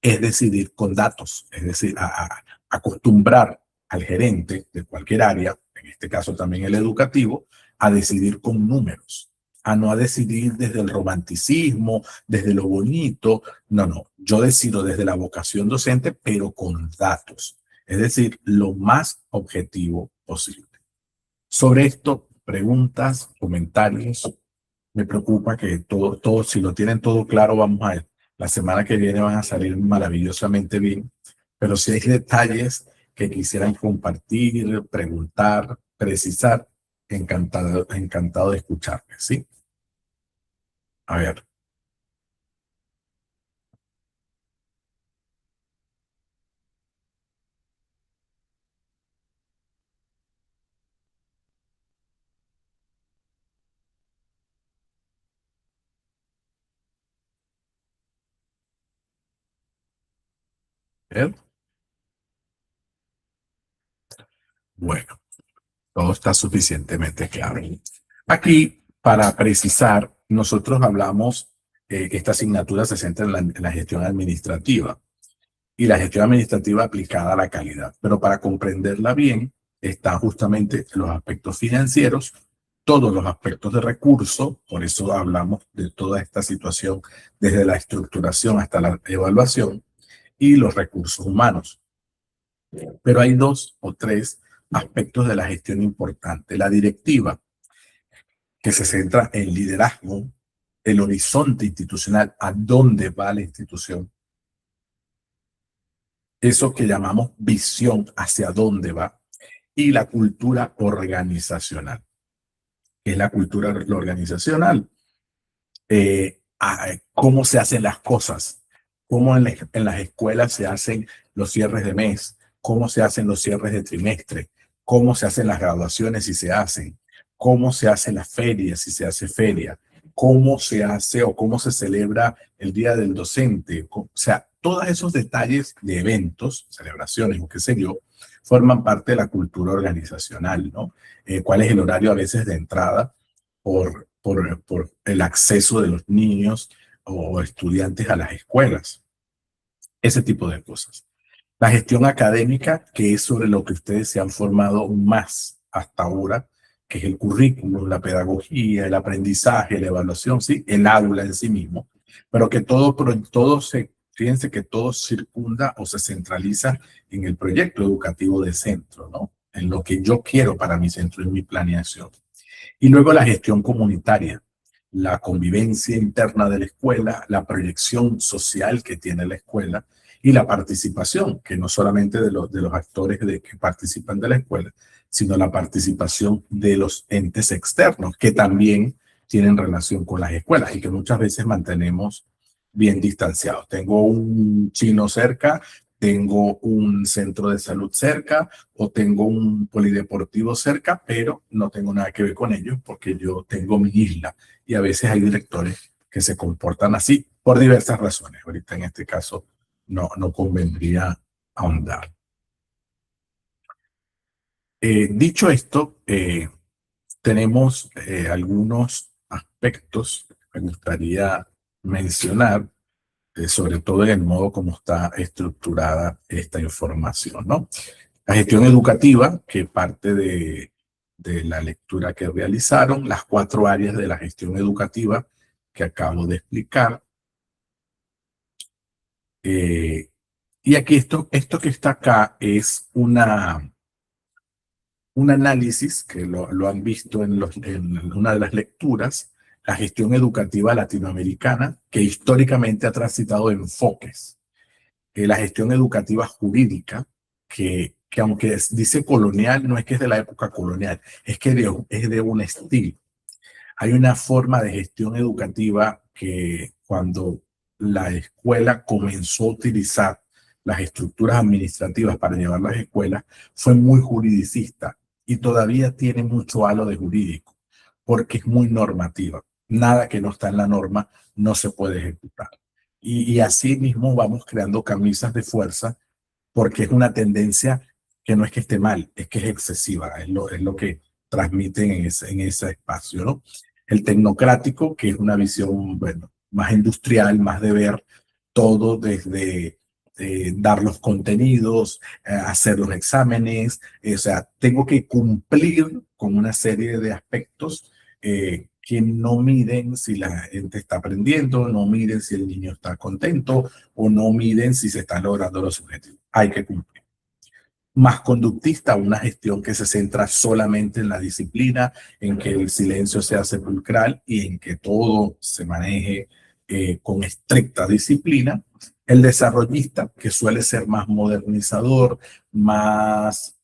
es decidir con datos, es decir, acostumbrar al gerente de cualquier área, en este caso también el educativo, a decidir con números, a no a decidir desde el romanticismo, desde lo bonito. No, yo decido desde la vocación docente, pero con datos, es decir, lo más objetivo posible. Sobre esto, preguntas, comentarios. Me preocupa que todo, si lo tienen todo claro, vamos a ver. La semana que viene van a salir maravillosamente bien, pero si hay detalles que quisieran compartir, preguntar, precisar, encantado de escucharles, ¿sí? A ver. ¿Ver? Bueno, todo está suficientemente claro. Aquí, para precisar, nosotros hablamos, esta asignatura se centra en la gestión administrativa y la gestión administrativa aplicada a la calidad. Pero para comprenderla bien, están justamente los aspectos financieros, todos los aspectos de recursos, por eso hablamos de toda esta situación desde la estructuración hasta la evaluación, y los recursos humanos. Pero hay dos o tres aspectos de la gestión importante. La directiva, que se centra en liderazgo, el horizonte institucional, a dónde va la institución. Eso que llamamos visión, hacia dónde va. Y la cultura organizacional. ¿Qué es la cultura organizacional? Cómo se hacen las cosas, cómo en las escuelas se hacen los cierres de mes, cómo se hacen los cierres de trimestre, cómo se hacen las graduaciones si se hacen, cómo se hacen las ferias si se hace feria, cómo se hace o cómo se celebra el Día del Docente. O sea, todos esos detalles de eventos, celebraciones o qué sé yo, forman parte de la cultura organizacional, ¿no? ¿Cuál es el horario a veces de entrada por el acceso de los niños o estudiantes a las escuelas? Ese tipo de cosas. La gestión académica, que es sobre lo que ustedes se han formado más hasta ahora, que es el currículum, la pedagogía, el aprendizaje, la evaluación, sí, el aula en sí mismo, pero que fíjense que todo circunda o se centraliza en el proyecto educativo de centro, ¿no? En lo que yo quiero para mi centro, en mi planeación. Y luego la gestión comunitaria, la convivencia interna de la escuela, la proyección social que tiene la escuela y la participación, que no solamente de los actores que participan de la escuela, sino la participación de los entes externos que también tienen relación con las escuelas y que muchas veces mantenemos bien distanciados. Tengo un chino cerca, tengo un centro de salud cerca o tengo un polideportivo cerca, pero no tengo nada que ver con ellos porque yo tengo mi isla y a veces hay directores que se comportan así por diversas razones. Ahorita en este caso no convendría ahondar. Dicho esto, tenemos algunos aspectos que me gustaría mencionar, sobre todo en el modo como está estructurada esta información, ¿no? La gestión educativa, que parte de la lectura que realizaron, las 4 áreas de la gestión educativa que acabo de explicar. Y aquí esto que está acá es un análisis que lo han visto en una de las lecturas, la gestión educativa latinoamericana, que históricamente ha transitado enfoques. La gestión educativa jurídica, que aunque dice colonial, no es que es de la época colonial, es que es de un estilo. Hay una forma de gestión educativa que cuando la escuela comenzó a utilizar las estructuras administrativas para llevar las escuelas, fue muy juridicista y todavía tiene mucho halo de jurídico, porque es muy normativa. Nada que no está en la norma no se puede ejecutar. Y así mismo vamos creando camisas de fuerza, porque es una tendencia que no es que esté mal, es que es excesiva, es lo que transmiten en ese espacio, ¿no? El tecnocrático, que es una visión, bueno, más industrial, más de ver todo desde dar los contenidos, hacer los exámenes, o sea, tengo que cumplir con una serie de aspectos que no miden si la gente está aprendiendo, no miden si el niño está contento o no miden si se están logrando los objetivos. Hay que cumplir. Más conductista, una gestión que se centra solamente en la disciplina, en que el silencio sea sepulcral y en que todo se maneje con estricta disciplina. El desarrollista, que suele ser más modernizador, más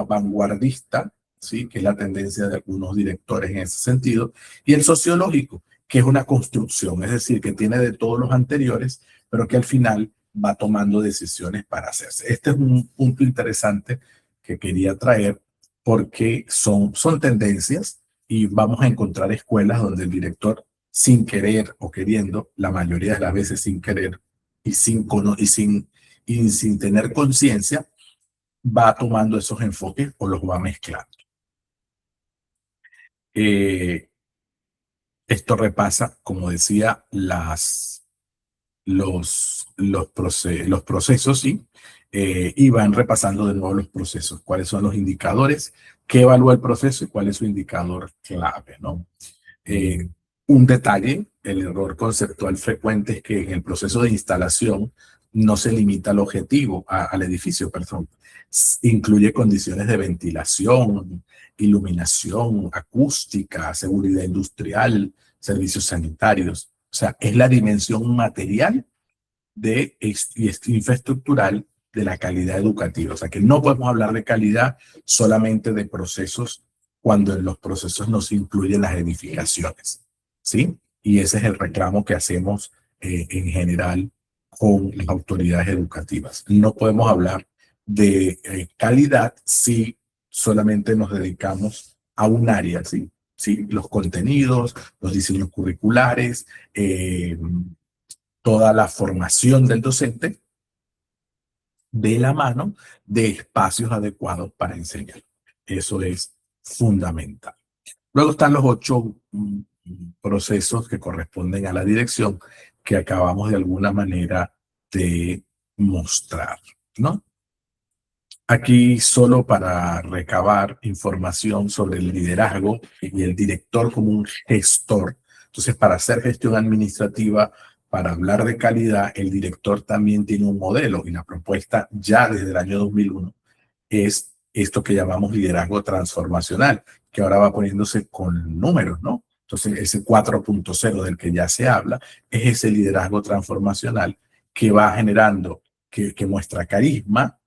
vanguardista, ¿sí? Que es la tendencia de algunos directores en ese sentido. Y el sociológico, que es una construcción, es decir, que tiene de todos los anteriores, pero que al final va tomando decisiones para hacerse. Este es un punto interesante que quería traer porque son tendencias y vamos a encontrar escuelas donde el director, sin querer o queriendo, la mayoría de las veces sin querer y sin y sin tener conciencia va tomando esos enfoques o los va mezclando. Esto repasa, como decía, los procesos, ¿sí? Y van repasando de nuevo los procesos. ¿Cuáles son los indicadores? ¿Qué evalúa el proceso y cuál es su indicador clave, ¿no? Un detalle, el error conceptual frecuente es que en el proceso de instalación no se limita al objetivo, al edificio, perdón. Incluye condiciones de ventilación, iluminación, acústica, seguridad industrial, servicios sanitarios. O sea, es la dimensión material y infraestructural de la calidad educativa. O sea, que no podemos hablar de calidad solamente de procesos cuando en los procesos no se incluyen las edificaciones, ¿sí? Y ese es el reclamo que hacemos en general con las autoridades educativas. No podemos hablar de calidad si solamente nos dedicamos a un área, ¿sí? ¿Sí? Los contenidos, los diseños curriculares, toda la formación del docente de la mano de espacios adecuados para enseñar. Eso es fundamental. Luego están los 8 procesos que corresponden a la dirección que acabamos de alguna manera de mostrar, ¿no? Aquí solo para recabar información sobre el liderazgo y el director como un gestor. Entonces, para hacer gestión administrativa, para hablar de calidad, el director también tiene un modelo y la propuesta ya desde el año 2001 es esto que llamamos liderazgo transformacional, que ahora va poniéndose con números, ¿no? Entonces, ese 4.0 del que ya se habla es ese liderazgo transformacional que va generando, que muestra carisma,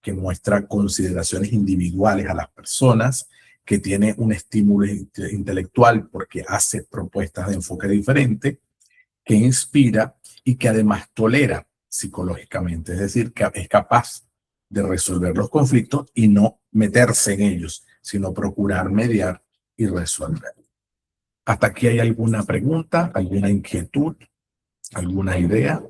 que muestra consideraciones individuales a las personas, que tiene un estímulo intelectual porque hace propuestas de enfoque diferente, que inspira y que además tolera psicológicamente, es decir, que es capaz de resolver los conflictos y no meterse en ellos, sino procurar mediar y resolver. ¿Hasta aquí hay alguna pregunta, alguna inquietud, alguna idea?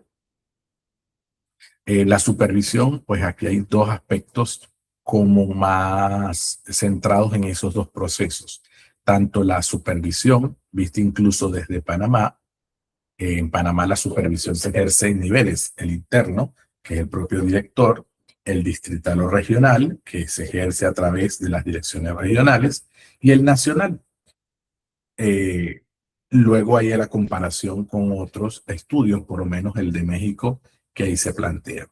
La supervisión, pues aquí hay 2 aspectos como más centrados en esos 2 procesos. Tanto la supervisión, vista incluso desde Panamá. En Panamá la supervisión se ejerce en niveles, el interno, que es el propio director, el distrital o regional, que se ejerce a través de las direcciones regionales, y el nacional. Luego hay la comparación con otros estudios, por lo menos el de México, que ahí se plantea.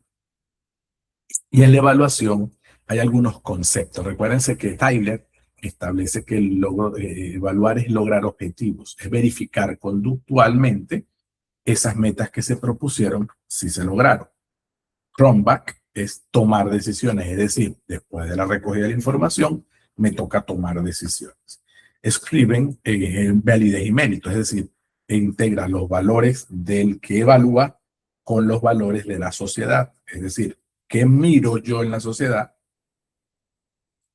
Y en la evaluación hay algunos conceptos. Recuérdense que Tyler establece que el evaluar es lograr objetivos, es verificar conductualmente esas metas que se propusieron si se lograron. Cronbach es tomar decisiones, es decir, después de la recogida de la información, me toca tomar decisiones. Scriven, validez y mérito, es decir, integra los valores del que evalúa con los valores de la sociedad, es decir, ¿qué miro yo en la sociedad?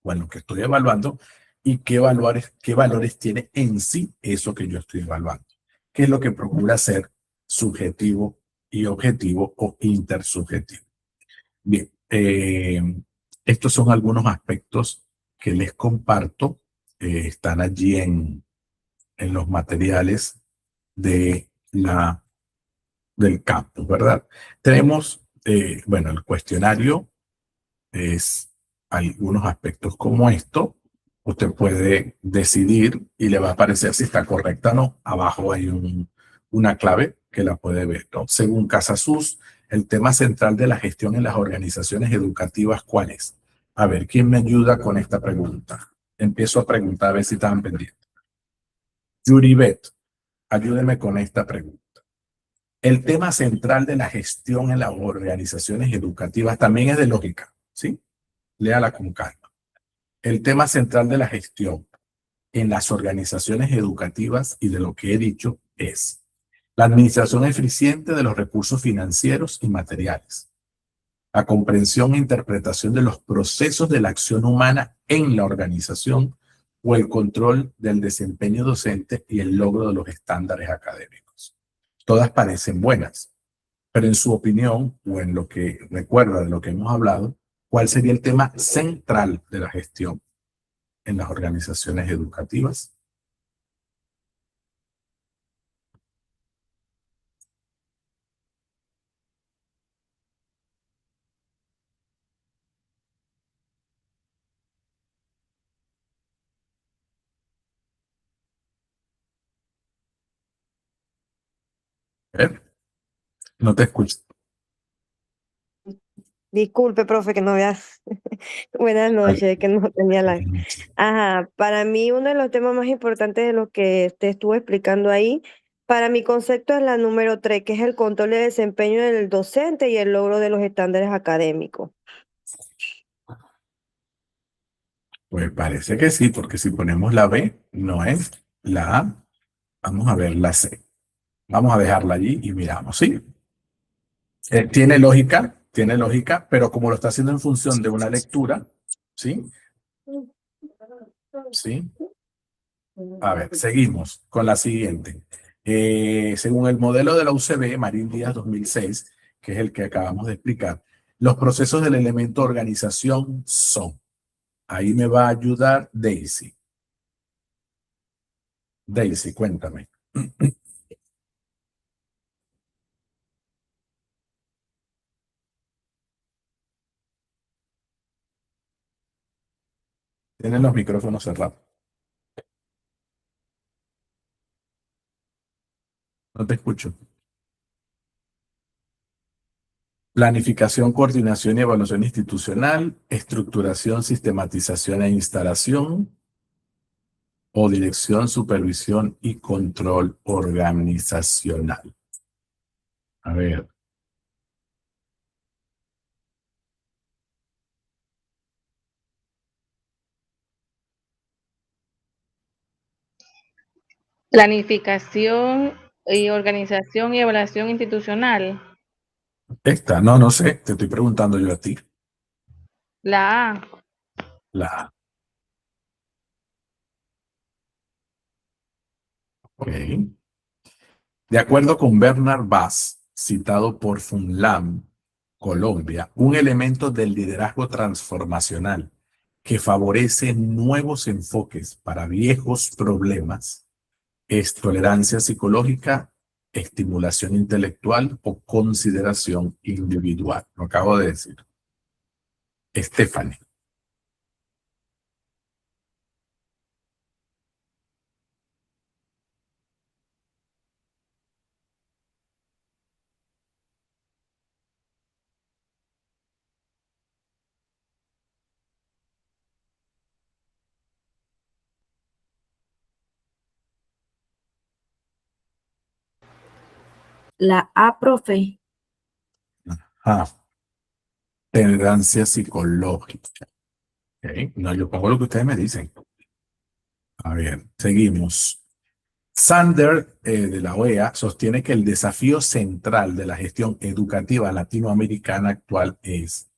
Bueno, que estoy evaluando y qué valores tiene en sí eso que yo estoy evaluando. ¿Qué es lo que procura ser subjetivo y objetivo o intersubjetivo? Bien, estos son algunos aspectos que les comparto. Están allí en los materiales del campus, ¿verdad? Tenemos, bueno, el cuestionario es algunos aspectos como esto. Usted puede decidir y le va a aparecer si está correcta o no. Abajo hay una clave que la puede ver, ¿no? Según Casasus, el tema central de la gestión en las organizaciones educativas, ¿cuál es? A ver, ¿quién me ayuda con esta pregunta? Empiezo a preguntar a ver si estaban pendientes. Yuribet, ayúdeme con esta pregunta. El tema central de la gestión en las organizaciones educativas también es de lógica, ¿sí? Léala con calma. El tema central de la gestión en las organizaciones educativas y de lo que he dicho es la administración eficiente de los recursos financieros y materiales, la comprensión e interpretación de los procesos de la acción humana en la organización o el control del desempeño docente y el logro de los estándares académicos. Todas parecen buenas, pero en su opinión o en lo que recuerda de lo que hemos hablado, ¿cuál sería el tema central de la gestión en las organizaciones educativas? ¿Eh? No te escucho. Disculpe, profe, que no vea. Buenas noches, que no tenía la... Ajá, para mí uno de los temas más importantes de lo que te estuvo explicando ahí, para mi concepto es la número 3, que es el control de desempeño del docente y el logro de los estándares académicos. Pues parece que sí, porque si ponemos la B, no es la A. Vamos a ver la C. Vamos a dejarla allí y miramos, ¿sí? Tiene lógica, pero como lo está haciendo en función de una lectura, ¿sí? ¿Sí? A ver, seguimos con la siguiente. Según el modelo de la UCB, Marín Díaz 2006, que es el que acabamos de explicar, los procesos del elemento organización son. Ahí me va a ayudar Daisy. Daisy, cuéntame. Tienen los micrófonos cerrados. No te escucho. Planificación, coordinación y evaluación institucional, estructuración, sistematización e instalación, o dirección, supervisión y control organizacional. A ver, Planificación y organización y evaluación institucional. esta, no, no sé, te estoy preguntando yo a ti. La A. La, ok. De acuerdo con Bernard Bass, citado por FUNLAM, Colombia, un elemento del liderazgo transformacional que favorece nuevos enfoques para viejos problemas es tolerancia psicológica, estimulación intelectual o consideración individual. Lo acabo de decir. Stephanie. La A, profe. Ah, tolerancia psicológica. Ok, no, yo pongo lo que ustedes me dicen. A ver, seguimos. Sander, de la OEA, sostiene que el desafío central de la gestión educativa latinoamericana actual es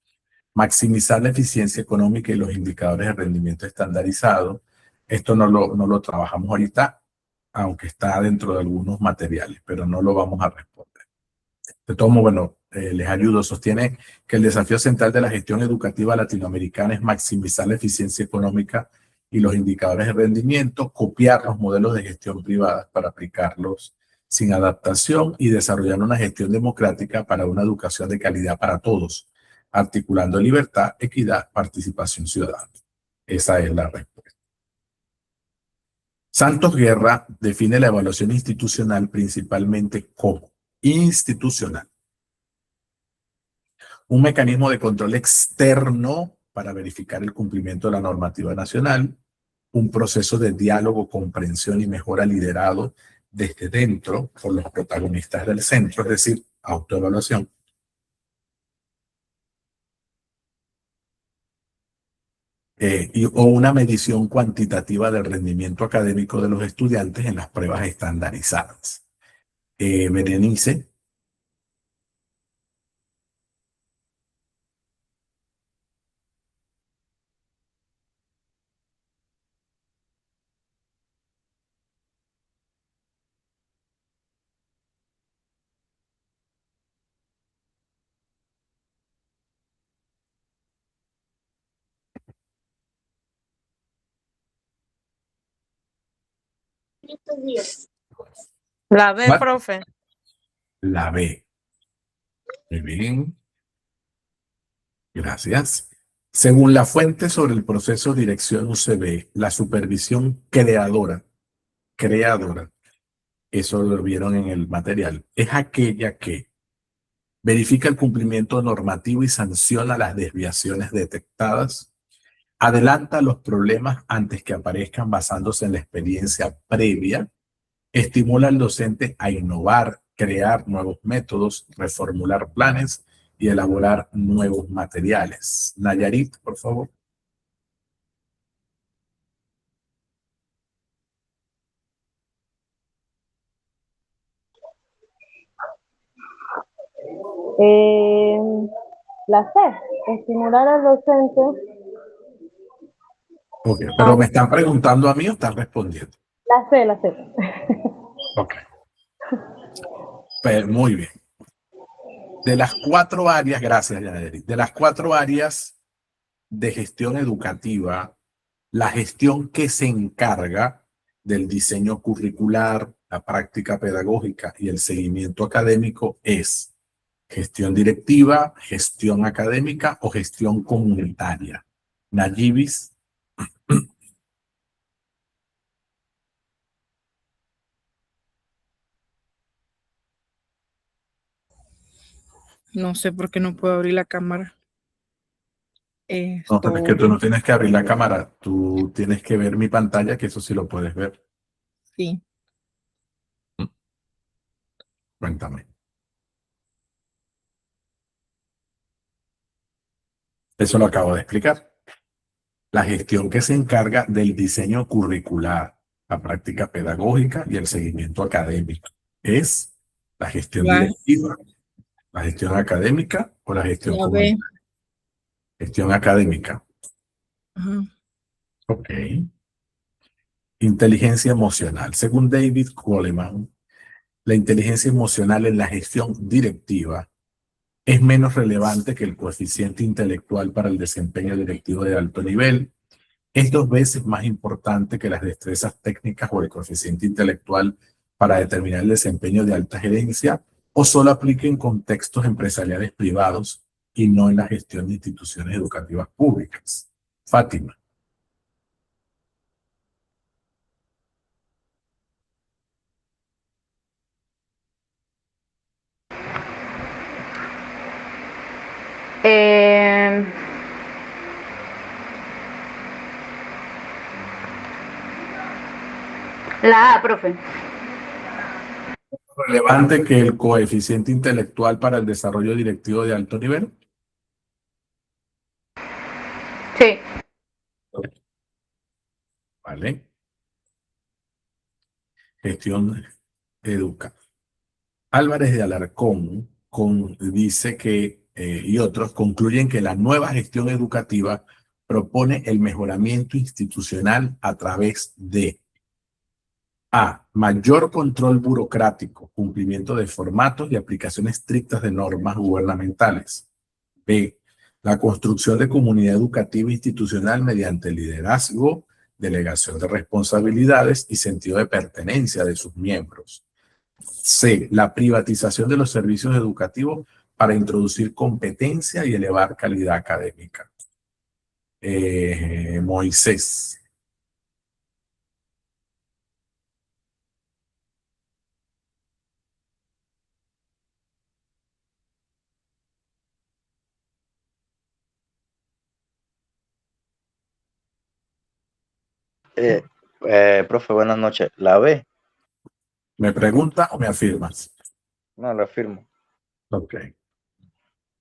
maximizar la eficiencia económica y los indicadores de rendimiento estandarizado. Esto no lo trabajamos ahorita, aunque está dentro de algunos materiales, pero no lo vamos a responder. De todos modos, bueno, les ayudo. Sostiene que el desafío central de la gestión educativa latinoamericana es maximizar la eficiencia económica y los indicadores de rendimiento, copiar los modelos de gestión privada para aplicarlos sin adaptación y desarrollar una gestión democrática para una educación de calidad para todos, articulando libertad, equidad, participación ciudadana. Esa es la respuesta. Santos Guerra define la evaluación institucional principalmente como institucional, un mecanismo de control externo para verificar el cumplimiento de la normativa nacional, un proceso de diálogo, comprensión y mejora liderado desde dentro por los protagonistas del centro, es decir, autoevaluación. O una medición cuantitativa del rendimiento académico de los estudiantes en las pruebas estandarizadas. Berenice. La B, ¿Cuál? profe. La B. Muy bien. Gracias. Según la fuente sobre el proceso dirección UCB, la supervisión creadora, eso lo vieron en el material, es aquella que verifica el cumplimiento normativo y sanciona las desviaciones detectadas, adelanta los problemas antes que aparezcan basándose en la experiencia previa, estimula al docente a innovar, crear nuevos métodos, reformular planes y elaborar nuevos materiales. Nayarit, por favor. La C, estimular al docente. Ok, pero ¿me están preguntando a mí o están respondiendo? La C. Ok. Pero muy bien. De las 4 áreas, gracias, Yaneri, de las 4 áreas de gestión educativa, la gestión que se encarga del diseño curricular, la práctica pedagógica y el seguimiento académico es gestión directiva, gestión académica o gestión comunitaria. Nayibis. No sé por qué no puedo abrir la cámara. No, pero es que tú no tienes que abrir la cámara, tú tienes que ver mi pantalla, que eso sí lo puedes ver. Sí. Cuéntame. Eso lo acabo de explicar. La gestión que se encarga del diseño curricular, la práctica pedagógica y el seguimiento académico es la gestión directiva, la gestión académica o la gestión comunitaria. Gestión académica. Ajá. Ok. Inteligencia emocional. Según David Coleman, la inteligencia emocional en la gestión directiva es menos relevante que el coeficiente intelectual para el desempeño directivo de alto nivel. Es 2 veces más importante que las destrezas técnicas o el coeficiente intelectual para determinar el desempeño de alta gerencia, o solo aplica en contextos empresariales privados y no en la gestión de instituciones educativas públicas. Fátima. La A, profe. ¿Relevante que el coeficiente intelectual para el desarrollo directivo de alto nivel? Sí. Vale. Gestión educa. Álvarez de Alarcón dice que, y otros concluyen que la nueva gestión educativa propone el mejoramiento institucional a través de A. Mayor control burocrático, cumplimiento de formatos y aplicación estrictas de normas gubernamentales. B. La construcción de comunidad educativa institucional mediante liderazgo, delegación de responsabilidades y sentido de pertenencia de sus miembros. C. La privatización de los servicios educativos para introducir competencia y elevar calidad académica. Moisés. Profe, buenas noches. ¿La B? ¿Me pregunta o me afirmas? No, la afirmo. Ok.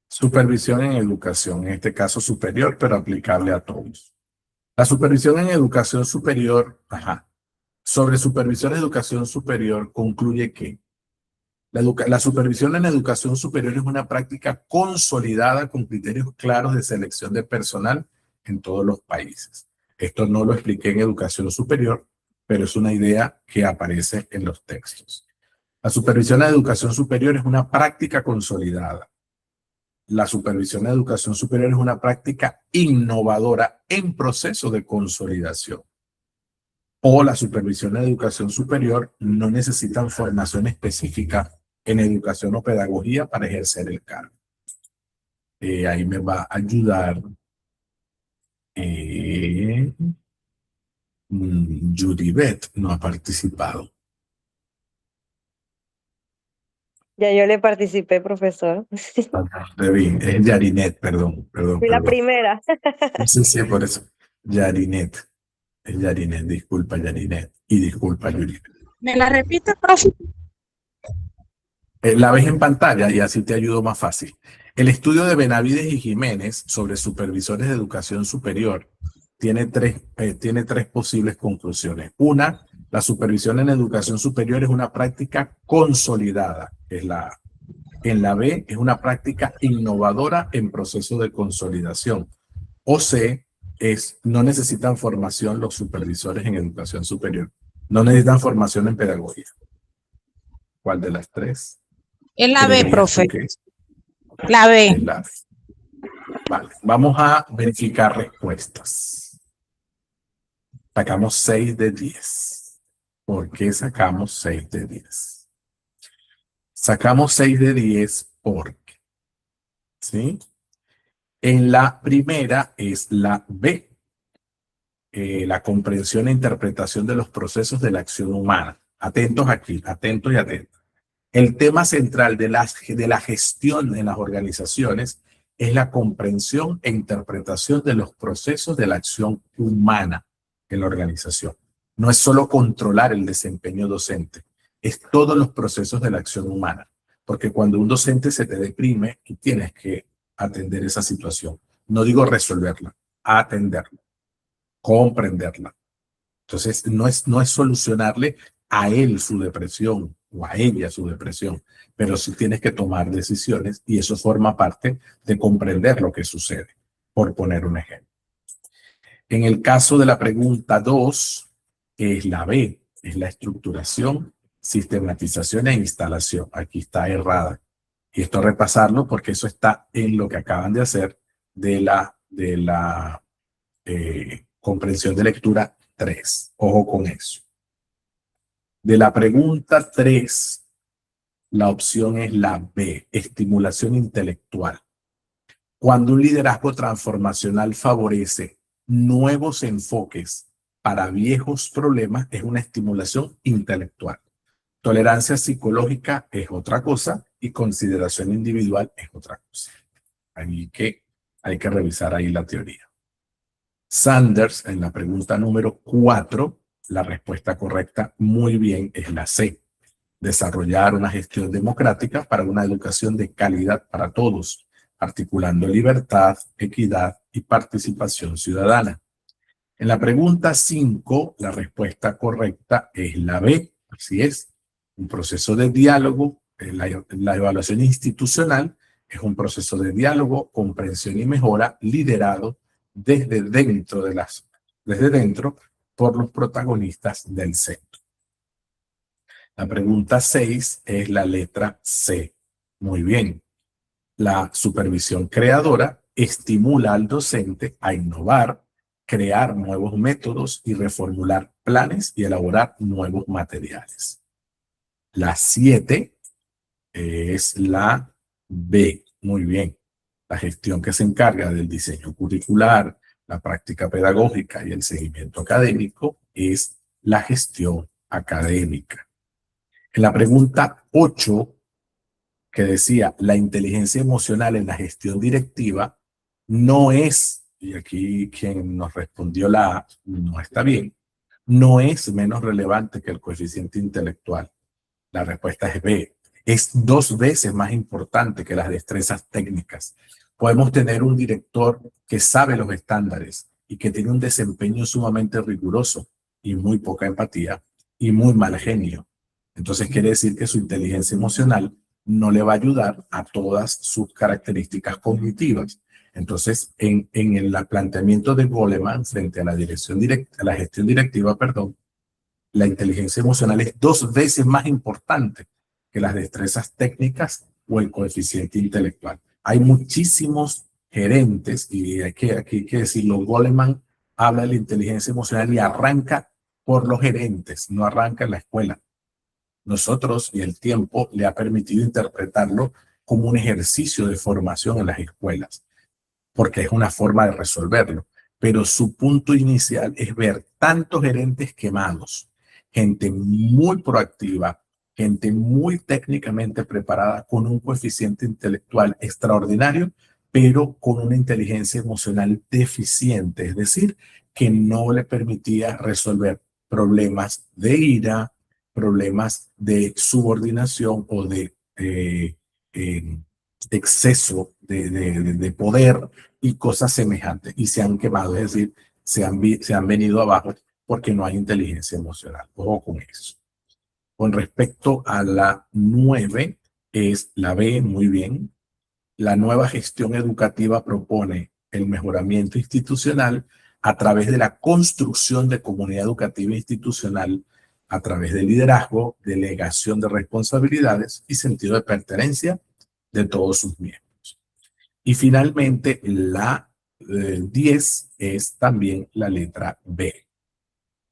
Supervisión en educación, en este caso superior, pero aplicable a todos. La supervisión en educación superior, sobre supervisión en educación superior concluye que la supervisión en educación superior es una práctica consolidada con criterios claros de selección de personal en todos los países. Esto no lo expliqué en educación superior, pero es una idea que aparece en los textos. La supervisión en educación superior es una práctica consolidada. La supervisión en educación superior es una práctica innovadora en proceso de consolidación. o la supervisión de educación superior no necesitan formación específica en educación o pedagogía para ejercer el cargo. Ahí me va a ayudar Judibet, no ha participado. Ya yo le participé, profesor. Es Yarinet, perdón. Fui la primera. Sí, por eso. Yarinet. Es Yarinet, disculpa Yarinet. Y disculpa Judibet. ¿Me la repite, profe? La ves en pantalla y así te ayudo más fácil. El estudio de Benavides y Jiménez sobre supervisores de educación superior tiene tres posibles conclusiones. Una, la supervisión en educación superior es una práctica consolidada, es la A. En la B, es una práctica innovadora en proceso de consolidación. O C, no necesitan formación los supervisores en educación superior. No necesitan formación en pedagogía. ¿Cuál de las tres? Es la B, profe. La Es B. la B. Vale, vamos a verificar respuestas. Sacamos 6 de 10. ¿Por qué sacamos 6 de 10? Sacamos 6 de 10 porque, ¿sí? En la primera es la B, la comprensión e interpretación de los procesos de la acción humana. Atentos aquí, atentos y atentos. El tema central de la gestión en las organizaciones es la comprensión e interpretación de los procesos de la acción humana en la organización. No es solo controlar el desempeño docente, es todos los procesos de la acción humana. Porque cuando un docente se te deprime, tú tienes que atender esa situación. No digo resolverla, atenderla, comprenderla. Entonces, no es solucionarle a él su depresión o a ella su depresión, pero sí tienes que tomar decisiones y eso forma parte de comprender lo que sucede, por poner un ejemplo. En el caso de la pregunta 2, es la B, es la estructuración, sistematización e instalación. Aquí está errada. Y esto repasarlo porque eso está en lo que acaban de hacer de la comprensión de lectura 3. Ojo con eso. De la pregunta 3, la opción es la B, estimulación intelectual. Cuando un liderazgo transformacional favorece nuevos enfoques para viejos problemas, es una estimulación intelectual. Tolerancia psicológica es otra cosa y consideración individual es otra cosa. Hay que revisar ahí la teoría. Sanders, en la pregunta número 4, la respuesta correcta, muy bien, es la C. Desarrollar una gestión democrática para una educación de calidad para todos, articulando libertad, equidad y participación ciudadana. En la pregunta 5, la respuesta correcta es la B. Así es, un proceso de diálogo, la evaluación institucional es un proceso de diálogo, comprensión y mejora liderado desde dentro por los protagonistas del centro. La pregunta 6 es la letra C. Muy bien. La supervisión creadora estimula al docente a innovar, crear nuevos métodos y reformular planes y elaborar nuevos materiales. La 7 es la B. Muy bien. La gestión que se encarga del diseño curricular, la práctica pedagógica y el seguimiento académico es la gestión académica. En la pregunta 8, que decía la inteligencia emocional en la gestión directiva, no es, y aquí quien nos respondió la A no está bien, no es menos relevante que el coeficiente intelectual. La respuesta es B. Es 2 veces más importante que las destrezas técnicas. Podemos tener un director que sabe los estándares y que tiene un desempeño sumamente riguroso y muy poca empatía y muy mal genio. Entonces quiere decir que su inteligencia emocional no le va a ayudar a todas sus características cognitivas. Entonces, en el planteamiento de Goleman frente a la gestión directiva, la inteligencia emocional es 2 veces más importante que las destrezas técnicas o el coeficiente intelectual. Hay muchísimos gerentes, y aquí hay que decirlo, Goleman habla de la inteligencia emocional y arranca por los gerentes, no arranca en la escuela. Nosotros y el tiempo le ha permitido interpretarlo como un ejercicio de formación en las escuelas, porque es una forma de resolverlo. Pero su punto inicial es ver tantos gerentes quemados, gente muy proactiva, gente muy técnicamente preparada, con un coeficiente intelectual extraordinario, pero con una inteligencia emocional deficiente, es decir, que no le permitía resolver problemas de ira, problemas de subordinación o de exceso de poder y cosas semejantes, y se han quemado, es decir, se han venido abajo porque no hay inteligencia emocional. Ojo con eso. Con respecto a la 9, es la B, muy bien. La nueva gestión educativa propone el mejoramiento institucional a través de la construcción de comunidad educativa institucional, a través del liderazgo, delegación de responsabilidades y sentido de pertenencia de todos sus miembros. Y finalmente, la 10 es también la letra B.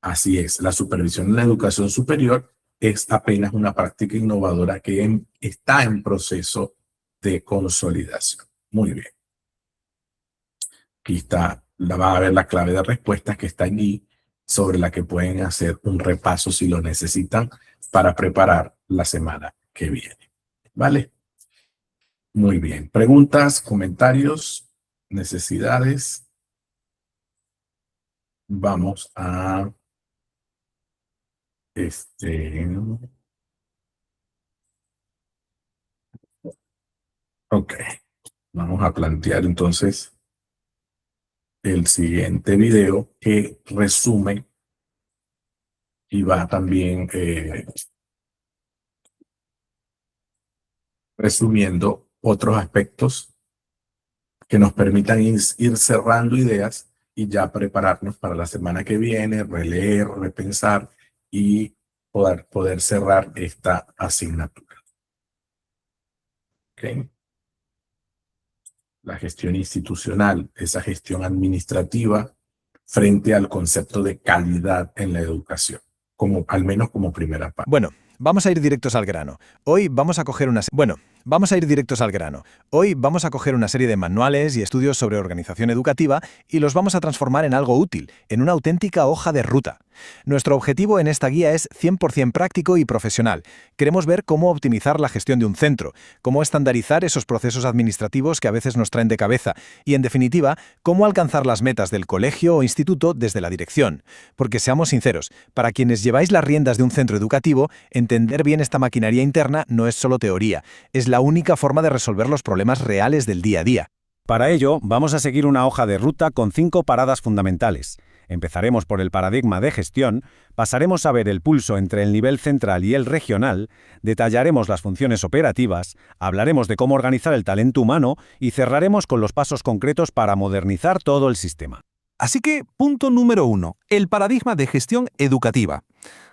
Así es, la supervisión en la educación superior es apenas una práctica innovadora que está en proceso de consolidación. Muy bien. Aquí está, van a ver la clave de respuestas que está allí, sobre la que pueden hacer un repaso si lo necesitan para preparar la semana que viene. ¿Vale? Muy bien. ¿Preguntas, comentarios, necesidades? Vamos a ok. Vamos a plantear entonces el siguiente video que resume y va también resumiendo otros aspectos que nos permitan ir cerrando ideas y ya prepararnos para la semana que viene, releer, repensar y poder cerrar esta asignatura. ¿Okay? La gestión institucional, esa gestión administrativa frente al concepto de calidad en la educación, al menos como primera parte. Bueno, vamos a ir directos al grano. Hoy vamos a coger una serie de manuales y estudios sobre organización educativa y los vamos a transformar en algo útil, en una auténtica hoja de ruta. Nuestro objetivo en esta guía es 100% práctico y profesional. Queremos ver cómo optimizar la gestión de un centro, cómo estandarizar esos procesos administrativos que a veces nos traen de cabeza y, en definitiva, cómo alcanzar las metas del colegio o instituto desde la dirección. Porque seamos sinceros, para quienes lleváis las riendas de un centro educativo, entender bien esta maquinaria interna no es solo teoría, es la única forma de resolver los problemas reales del día a día. Para ello, vamos a seguir una hoja de ruta con 5 paradas fundamentales. Empezaremos por el paradigma de gestión, pasaremos a ver el pulso entre el nivel central y el regional, detallaremos las funciones operativas, hablaremos de cómo organizar el talento humano y cerraremos con los pasos concretos para modernizar todo el sistema. Así que, punto número 1, el paradigma de gestión educativa.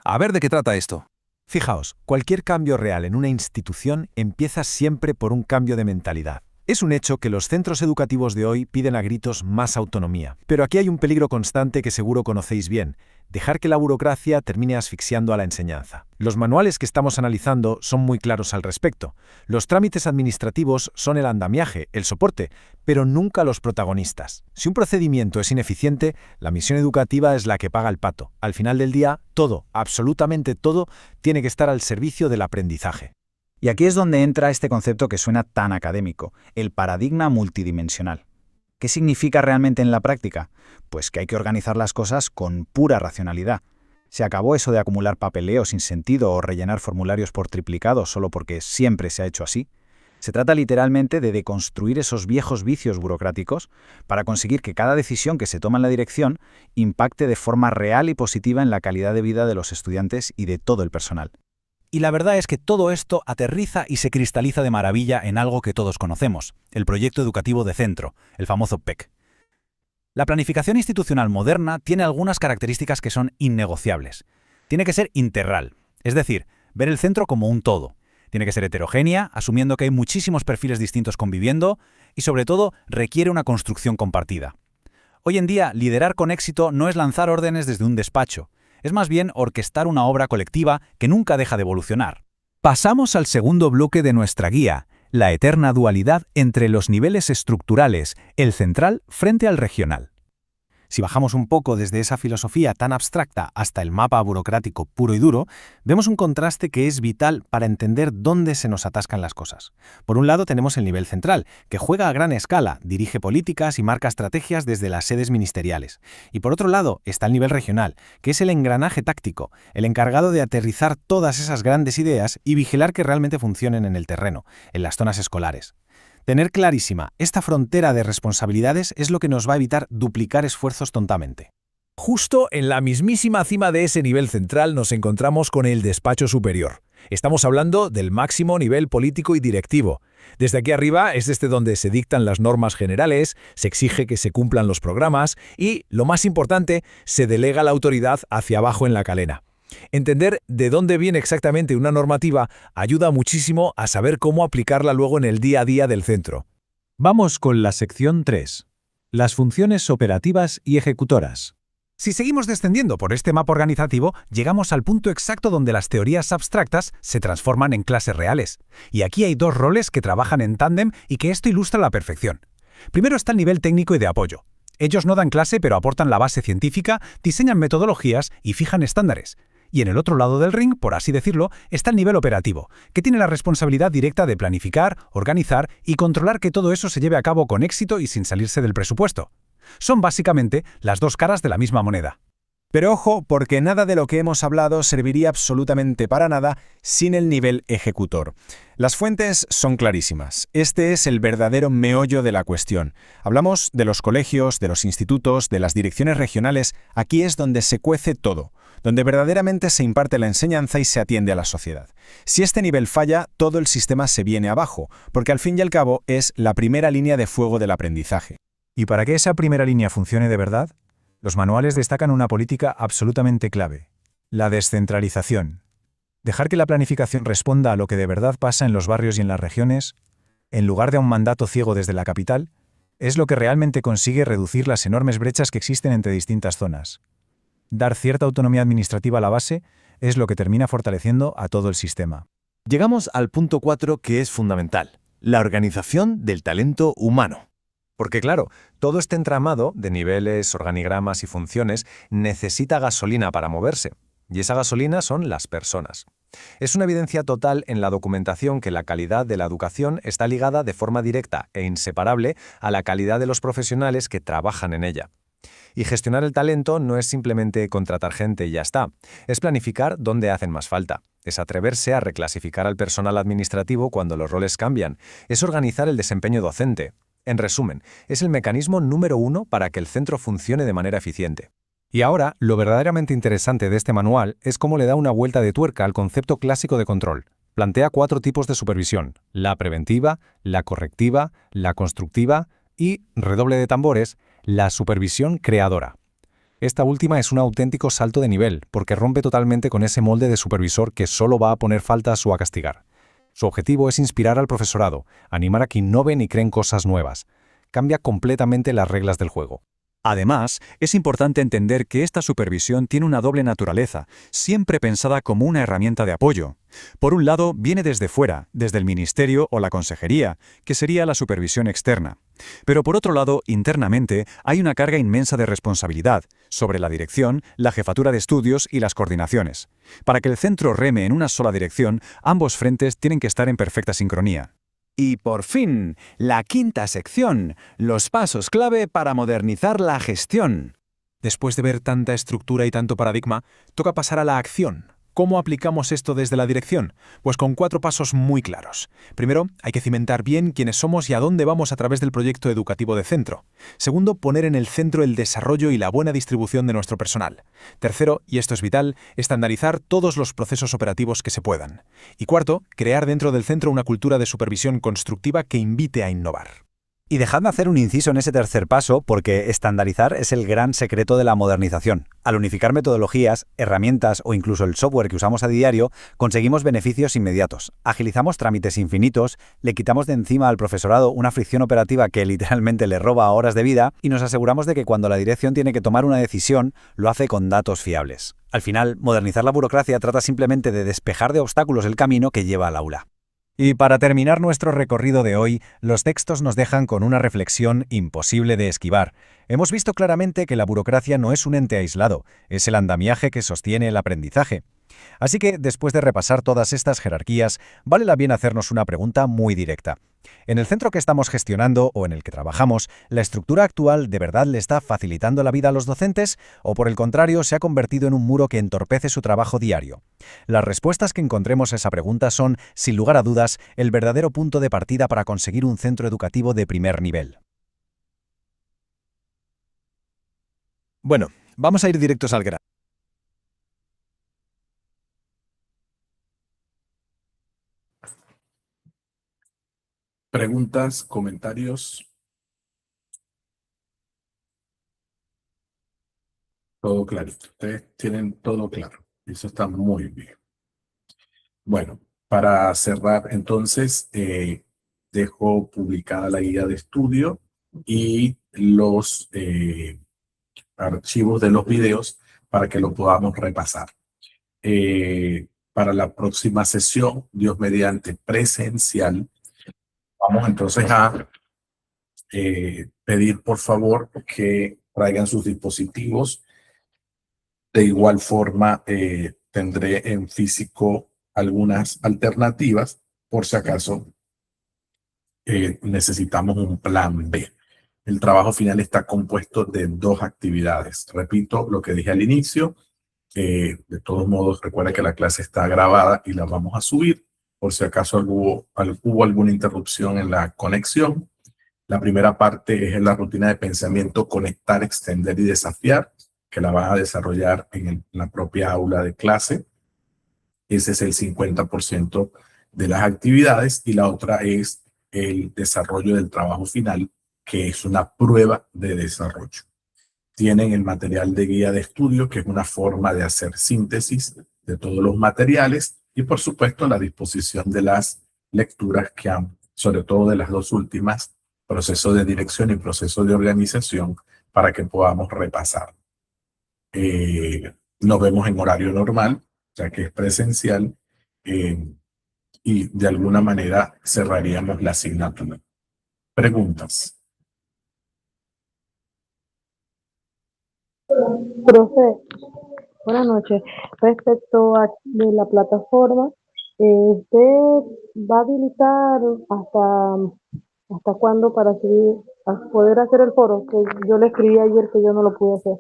A ver de qué trata esto. Fijaos, cualquier cambio real en una institución empieza siempre por un cambio de mentalidad. Es un hecho que los centros educativos de hoy piden a gritos más autonomía. Pero aquí hay un peligro constante que seguro conocéis bien: dejar que la burocracia termine asfixiando a la enseñanza. Los manuales que estamos analizando son muy claros al respecto. Los trámites administrativos son el andamiaje, el soporte, pero nunca los protagonistas. Si un procedimiento es ineficiente, la misión educativa es la que paga el pato. Al final del día, todo, absolutamente todo, tiene que estar al servicio del aprendizaje. Y aquí es donde entra este concepto que suena tan académico, el paradigma multidimensional. ¿Qué significa realmente en la práctica? Pues que hay que organizar las cosas con pura racionalidad. Se acabó eso de acumular papeleo sin sentido o rellenar formularios por triplicado solo porque siempre se ha hecho así. Se trata literalmente de deconstruir esos viejos vicios burocráticos para conseguir que cada decisión que se toma en la dirección impacte de forma real y positiva en la calidad de vida de los estudiantes y de todo el personal. Y la verdad es que todo esto aterriza y se cristaliza de maravilla en algo que todos conocemos, el proyecto educativo de centro, el famoso PEC. La planificación institucional moderna tiene algunas características que son innegociables. Tiene que ser integral, es decir, ver el centro como un todo. Tiene que ser heterogénea, asumiendo que hay muchísimos perfiles distintos conviviendo, y sobre todo requiere una construcción compartida. Hoy en día, liderar con éxito no es lanzar órdenes desde un despacho, Es más bien orquestar una obra colectiva que nunca deja de evolucionar. Pasamos al segundo bloque de nuestra guía, la eterna dualidad entre los niveles estructurales, el central frente al regional. Si bajamos un poco desde esa filosofía tan abstracta hasta el mapa burocrático puro y duro, vemos un contraste que es vital para entender dónde se nos atascan las cosas. Por un lado tenemos el nivel central, que juega a gran escala, dirige políticas y marca estrategias desde las sedes ministeriales. Y por otro lado está el nivel regional, que es el engranaje táctico, el encargado de aterrizar todas esas grandes ideas y vigilar que realmente funcionen en el terreno, en las zonas escolares. Tener clarísima esta frontera de responsabilidades es lo que nos va a evitar duplicar esfuerzos tontamente. Justo en la mismísima cima de ese nivel central nos encontramos con el despacho superior. Estamos hablando del máximo nivel político y directivo. Desde aquí arriba es desde donde se dictan las normas generales, se exige que se cumplan los programas y, lo más importante, se delega la autoridad hacia abajo en la cadena. Entender de dónde viene exactamente una normativa ayuda muchísimo a saber cómo aplicarla luego en el día a día del centro. Vamos con la sección 3. Las funciones operativas y ejecutoras. Si seguimos descendiendo por este mapa organizativo, llegamos al punto exacto donde las teorías abstractas se transforman en clases reales. Y aquí hay dos roles que trabajan en tándem y que esto ilustra a la perfección. Primero está el nivel técnico y de apoyo. Ellos no dan clase, pero aportan la base científica, diseñan metodologías y fijan estándares. Y en el otro lado del ring, por así decirlo, está el nivel operativo, que tiene la responsabilidad directa de planificar, organizar y controlar que todo eso se lleve a cabo con éxito y sin salirse del presupuesto. Son básicamente las dos caras de la misma moneda. Pero ojo, porque nada de lo que hemos hablado serviría absolutamente para nada sin el nivel ejecutor. Las fuentes son clarísimas. Este es el verdadero meollo de la cuestión. Hablamos de los colegios, de los institutos, de las direcciones regionales. Aquí es donde se cuece todo, donde verdaderamente se imparte la enseñanza y se atiende a la sociedad. Si este nivel falla, todo el sistema se viene abajo, porque al fin y al cabo es la primera línea de fuego del aprendizaje. Y para que esa primera línea funcione de verdad, los manuales destacan una política absolutamente clave: la descentralización. Dejar que la planificación responda a lo que de verdad pasa en los barrios y en las regiones, en lugar de a un mandato ciego desde la capital, es lo que realmente consigue reducir las enormes brechas que existen entre distintas zonas. Dar cierta autonomía administrativa a la base es lo que termina fortaleciendo a todo el sistema. Llegamos al punto 4, que es fundamental: la organización del talento humano. Porque claro, todo este entramado de niveles, organigramas y funciones necesita gasolina para moverse. Y esa gasolina son las personas. Es una evidencia total en la documentación que la calidad de la educación está ligada de forma directa e inseparable a la calidad de los profesionales que trabajan en ella. Y gestionar el talento no es simplemente contratar gente y ya está. Es planificar dónde hacen más falta. Es atreverse a reclasificar al personal administrativo cuando los roles cambian. Es organizar el desempeño docente. En resumen, es el mecanismo número 1 para que el centro funcione de manera eficiente. Y ahora, lo verdaderamente interesante de este manual es cómo le da una vuelta de tuerca al concepto clásico de control. Plantea 4 tipos de supervisión: la preventiva, la correctiva, la constructiva y, redoble de tambores, la supervisión creadora. Esta última es un auténtico salto de nivel, porque rompe totalmente con ese molde de supervisor que solo va a poner faltas o a castigar. Su objetivo es inspirar al profesorado, animar a que innoven y creen cosas nuevas. Cambia completamente las reglas del juego. Además, es importante entender que esta supervisión tiene una doble naturaleza, siempre pensada como una herramienta de apoyo. Por un lado, viene desde fuera, desde el ministerio o la consejería, que sería la supervisión externa. Pero por otro lado, internamente, hay una carga inmensa de responsabilidad sobre la dirección, la jefatura de estudios y las coordinaciones. Para que el centro reme en una sola dirección, ambos frentes tienen que estar en perfecta sincronía. Y por fin, la quinta sección, los pasos clave para modernizar la gestión. Después de ver tanta estructura y tanto paradigma, toca pasar a la acción. ¿Cómo aplicamos esto desde la dirección? Pues con 4 pasos muy claros. Primero, hay que cimentar bien quiénes somos y a dónde vamos a través del proyecto educativo de centro. Segundo, poner en el centro el desarrollo y la buena distribución de nuestro personal. Tercero, y esto es vital, estandarizar todos los procesos operativos que se puedan. Y cuarto, crear dentro del centro una cultura de supervisión constructiva que invite a innovar. Y dejadme hacer un inciso en ese tercer paso, porque estandarizar es el gran secreto de la modernización. Al unificar metodologías, herramientas o incluso el software que usamos a diario, conseguimos beneficios inmediatos. Agilizamos trámites infinitos, le quitamos de encima al profesorado una fricción operativa que literalmente le roba horas de vida y nos aseguramos de que cuando la dirección tiene que tomar una decisión, lo hace con datos fiables. Al final, modernizar la burocracia trata simplemente de despejar de obstáculos el camino que lleva al aula. Y para terminar nuestro recorrido de hoy, los textos nos dejan con una reflexión imposible de esquivar. Hemos visto claramente que la burocracia no es un ente aislado, es el andamiaje que sostiene el aprendizaje. Así que, después de repasar todas estas jerarquías, vale la pena hacernos una pregunta muy directa. ¿En el centro que estamos gestionando o en el que trabajamos, la estructura actual de verdad le está facilitando la vida a los docentes o por el contrario se ha convertido en un muro que entorpece su trabajo diario? Las respuestas que encontremos a esa pregunta son, sin lugar a dudas, el verdadero punto de partida para conseguir un centro educativo de primer nivel. Bueno, vamos a ir directos al grano. Preguntas, comentarios. Todo clarito. Ustedes tienen todo claro. Eso está muy bien. Bueno, para cerrar, entonces, dejo publicada la guía de estudio y los archivos de los videos para que lo podamos repasar. Para la próxima sesión, Dios mediante presencial, vamos entonces a pedir por favor que traigan sus dispositivos. De igual forma, tendré en físico algunas alternativas por si acaso necesitamos un plan B. El trabajo final está compuesto de 2 actividades. Repito lo que dije al inicio. De todos modos, recuerda que la clase está grabada y la vamos a subir por si acaso hubo alguna interrupción en la conexión. La primera parte es la rutina de pensamiento conectar, extender y desafiar, que la vas a desarrollar en la propia aula de clase. Ese es el 50% de las actividades y la otra es el desarrollo del trabajo final, que es una prueba de desarrollo. Tienen el material de guía de estudio, que es una forma de hacer síntesis de todos los materiales y, por supuesto, la disposición de las lecturas que han, sobre todo de las 2 últimas, proceso de dirección y proceso de organización, para que podamos repasar. Nos vemos en horario normal, ya que es presencial, y de alguna manera cerraríamos la asignatura. ¿Preguntas? Profe, buenas noches. Respecto a de la plataforma, ¿usted va a habilitar hasta cuándo para poder hacer el foro? Que yo le escribí ayer que yo no lo pude hacer.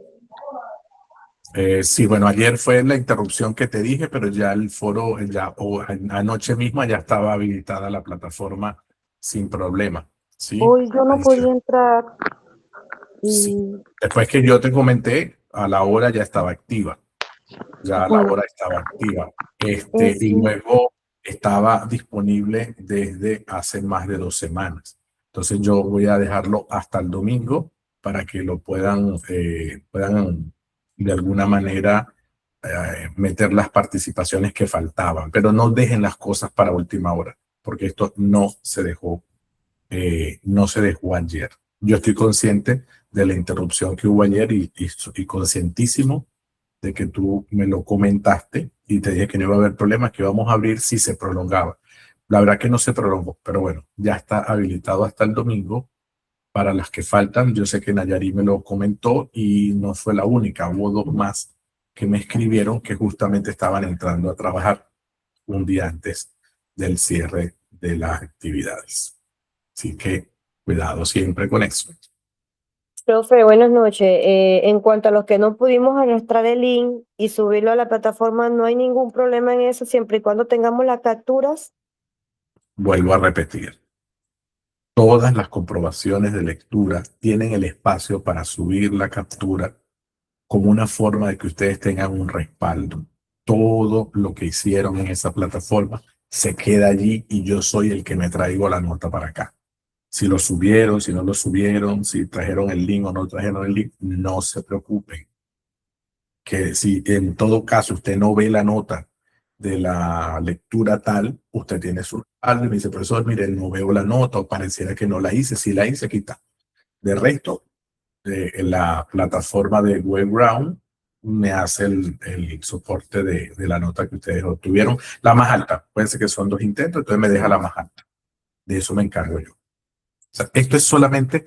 Sí, bueno, ayer fue la interrupción que te dije, pero ya el foro, anoche misma ya estaba habilitada la plataforma sin problema. ¿Sí? Hoy yo no podía entrar. Sí. Después que yo te comenté, a la hora ya estaba activa. Ya a la hora estaba activa. Y luego estaba disponible desde hace más de 2 semanas. Entonces yo voy a dejarlo hasta el domingo para que lo puedan de alguna manera meter las participaciones que faltaban. Pero no dejen las cosas para última hora, porque esto no se dejó ayer. Yo estoy consciente de la interrupción que hubo ayer y conscientísimo de que tú me lo comentaste y te dije que no iba a haber problemas, que íbamos a abrir si se prolongaba. La verdad que no se prolongó, pero bueno, ya está habilitado hasta el domingo. Para las que faltan, yo sé que Nayari me lo comentó y no fue la única. Hubo 2 más que me escribieron que justamente estaban entrando a trabajar un día antes del cierre de las actividades. Así que cuidado siempre con eso. Profe, buenas noches. En cuanto a los que no pudimos arrastrar el link y subirlo a la plataforma, no hay ningún problema en eso, siempre y cuando tengamos las capturas. Vuelvo a repetir. Todas las comprobaciones de lectura tienen el espacio para subir la captura como una forma de que ustedes tengan un respaldo. Todo lo que hicieron en esa plataforma se queda allí y yo soy el que me traigo la nota para acá. Si lo subieron, si no lo subieron, si trajeron el link o no trajeron el link, no se preocupen. Que si en todo caso usted no ve la nota de la lectura tal, usted tiene su respaldo y me dice, profesor, mire, no veo la nota o pareciera que no la hice. Si la hice, aquí está. De resto, en la plataforma de WebGround me hace el soporte de la nota que ustedes obtuvieron, la más alta. Acuérdense que son 2 intentos, entonces me deja la más alta. De eso me encargo yo. O sea, esto es solamente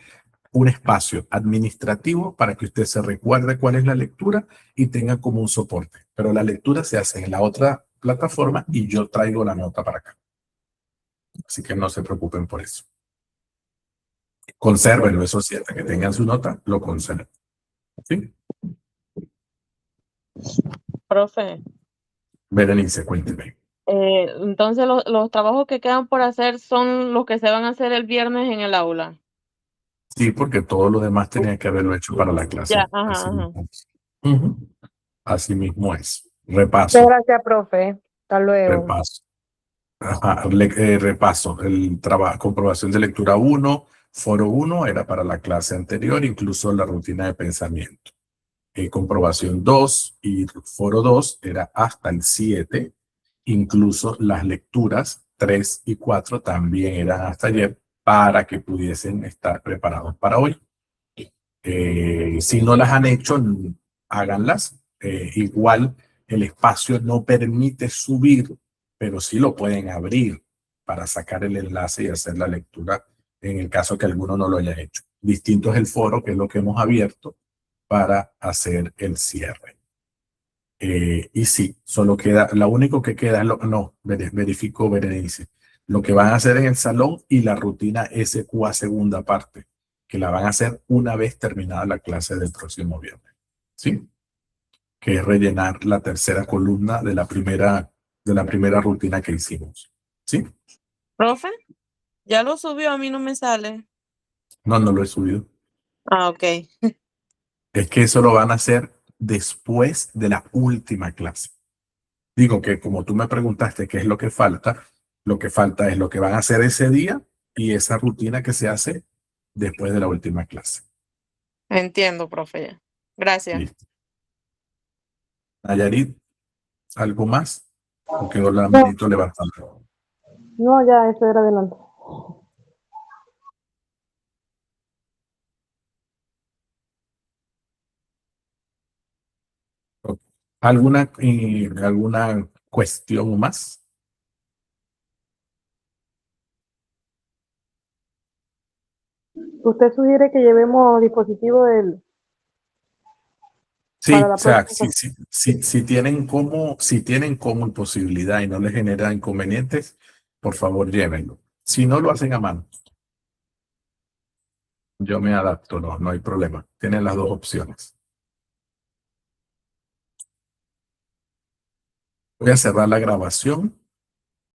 un espacio administrativo para que usted se recuerde cuál es la lectura y tenga como un soporte. Pero la lectura se hace en la otra plataforma y yo traigo la nota para acá. Así que no se preocupen por eso. Consérvenlo, eso sí, hasta que tengan su nota, lo conserven. ¿Sí? Profe, Berenice, cuénteme. entonces los trabajos que quedan por hacer son los que se van a hacer el viernes en el aula. Sí, porque todo lo demás tenía que haberlo hecho para la clase. Ya, ajá, Así ajá. mismo es. Ujú. Así mismo es. Muchas Repaso, gracias, profe. Hasta luego. repaso. Ajá, repaso. El trabajo, comprobación de lectura 1, foro 1 era para la clase anterior, incluso la rutina de pensamiento. Comprobación 2 y foro 2 era hasta el 7, incluso las lecturas 3 y 4 también eran hasta ayer para que pudiesen estar preparados para hoy. Si no las han hecho, háganlas. Igual el espacio no permite subir, pero sí lo pueden abrir para sacar el enlace y hacer la lectura en el caso que alguno no lo haya hecho. Distinto es el foro, que es lo que hemos abierto para hacer el cierre. Y sí, solo queda, lo único que queda es verifico, Berenice, lo que van a hacer en el salón y la rutina SQA segunda parte, que la van a hacer una vez terminada la clase del próximo viernes. ¿Sí? Que es rellenar la tercera columna de la primera rutina que hicimos. ¿Sí? Profe, ya lo subió, a mí no me sale. No, no lo he subido. Ah, ok. Es que eso lo van a hacer después de la última clase. Digo que como tú me preguntaste qué es lo que falta es lo que van a hacer ese día y esa rutina que se hace después de la última clase. Entiendo, profe. Ya. Gracias. Listo. Nayarit, ¿algo más? ¿O quedó la No. manito levantando? No, ya, eso era adelante. ¿Alguna cuestión más? Usted sugiere que llevemos dispositivo Sí, para la o sea, próxima. si tienen como posibilidad y no les genera inconvenientes, por favor llévenlo. Si no, lo hacen a mano. Yo me adapto, no hay problema. Tienen las 2 opciones. Voy a cerrar la grabación.